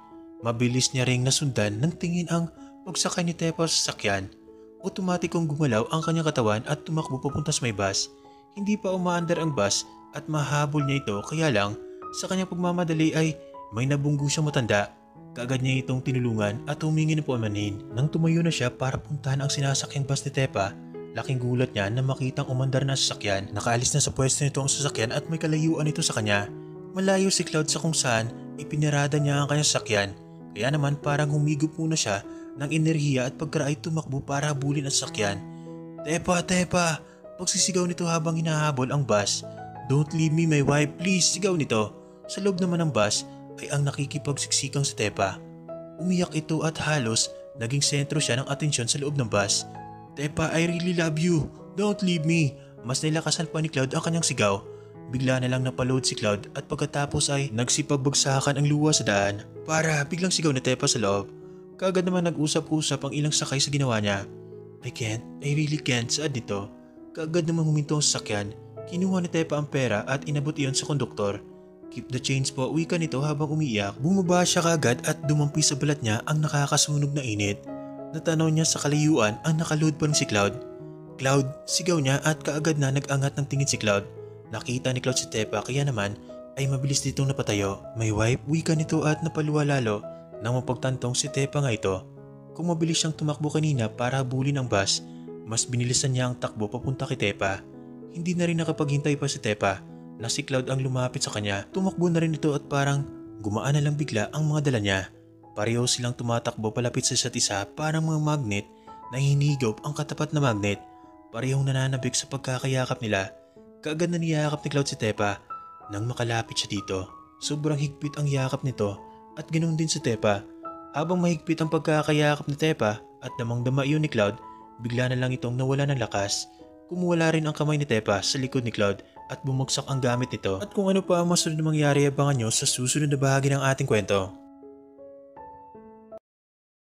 Mabilis niya ring nasundan ng tingin ang pagsakay ni Tepa sa sasakyan. Otomatikong gumalaw ang kanyang katawan at tumakbo papunta sa may bus. Hindi pa umaandar ang bus at mahabol niya ito kaya lang sa kanyang pagmamadali ay may nabunggo siyang matanda. Kaagad niya itong tinulungan at humingi ng paumanhin. Nang tumayo na siya para puntahan ang sinasakyang bus ni Tepa, laking gulat niya na makitang umandar na sasakyan. Nakaalis na sa pwesto nito ang sasakyan at may kalayuan ito sa kanya. Malayo si Cloud sa kung saan ipinarada niya ang kanyang sasakyan. Kaya naman parang humigop muna siya ng enerhiya at pagkaraay tumakbo para habulin ang sasakyan. Tepa, Tepa! Pagsisigaw nito habang hinahabol ang bus. Don't leave me my wife please, sigaw nito. Sa loob naman ng bus ay ang nakikipagsiksikang si Tepa. Umiyak ito at halos naging sentro siya ng atensyon sa loob ng bus. Tepa, I really love you. Don't leave me. Mas nilakasan pa ni Cloud ang kanyang sigaw. Bigla na lang napaload si Cloud at pagkatapos ay nagsipagbagsakan ang luwa sa daan. Para biglang sigaw ni Tepa sa loob. Kaagad naman nag-usap-usap ang ilang sakay sa ginawa niya. I really can't, saad nito. Kaagad naman huminto ang sasakyan. Kinuha ni Tepa ang pera at inabot iyon sa konduktor. Keep the change po, wika nito habang umiiyak. Bumaba siya kaagad at dumampi sa balat niya ang nakakasunog na init. Natanaw niya sa kalayuan ang nakaload pa rin si Cloud. Cloud, sigaw niya at kaagad na nag-angat ng tingin si Cloud. Nakita ni Cloud si Tepa kaya naman ay mabilis ditong napatayo. May wife, wika nito at napaluwa lalo nang mapagtantong si Tepa nga ito. Kung mabilis siyang tumakbo kanina para habulin ang bus, mas binilisan niya ang takbo papunta kay Tepa. Hindi na rin nakapaghintay pa si Tepa na si Cloud ang lumapit sa kanya. Tumakbo na rin ito at parang gumaan na lang bigla ang mga dala niya. Pareho silang tumatakbo palapit sa isa't isa parang mga magnet na hinigop ang katapat na magnet. Parehong nananabik sa pagkakayakap nila. Kaagad na niyakap ni Cloud si Tepa. Nang makalapit siya dito, sobrang higpit ang yakap nito at ganoon din si Tepa. Habang mahigpit ang pagkakayakap ni Tepa at damang-dama iyon ni Cloud, bigla na lang itong nawala ng lakas. Kumuwala rin ang kamay ni Tepa sa likod ni Cloud at bumagsak ang gamit nito. At kung ano pa ang masunod na mangyari, abangan nyo sa susunod na bahagi ng ating kwento.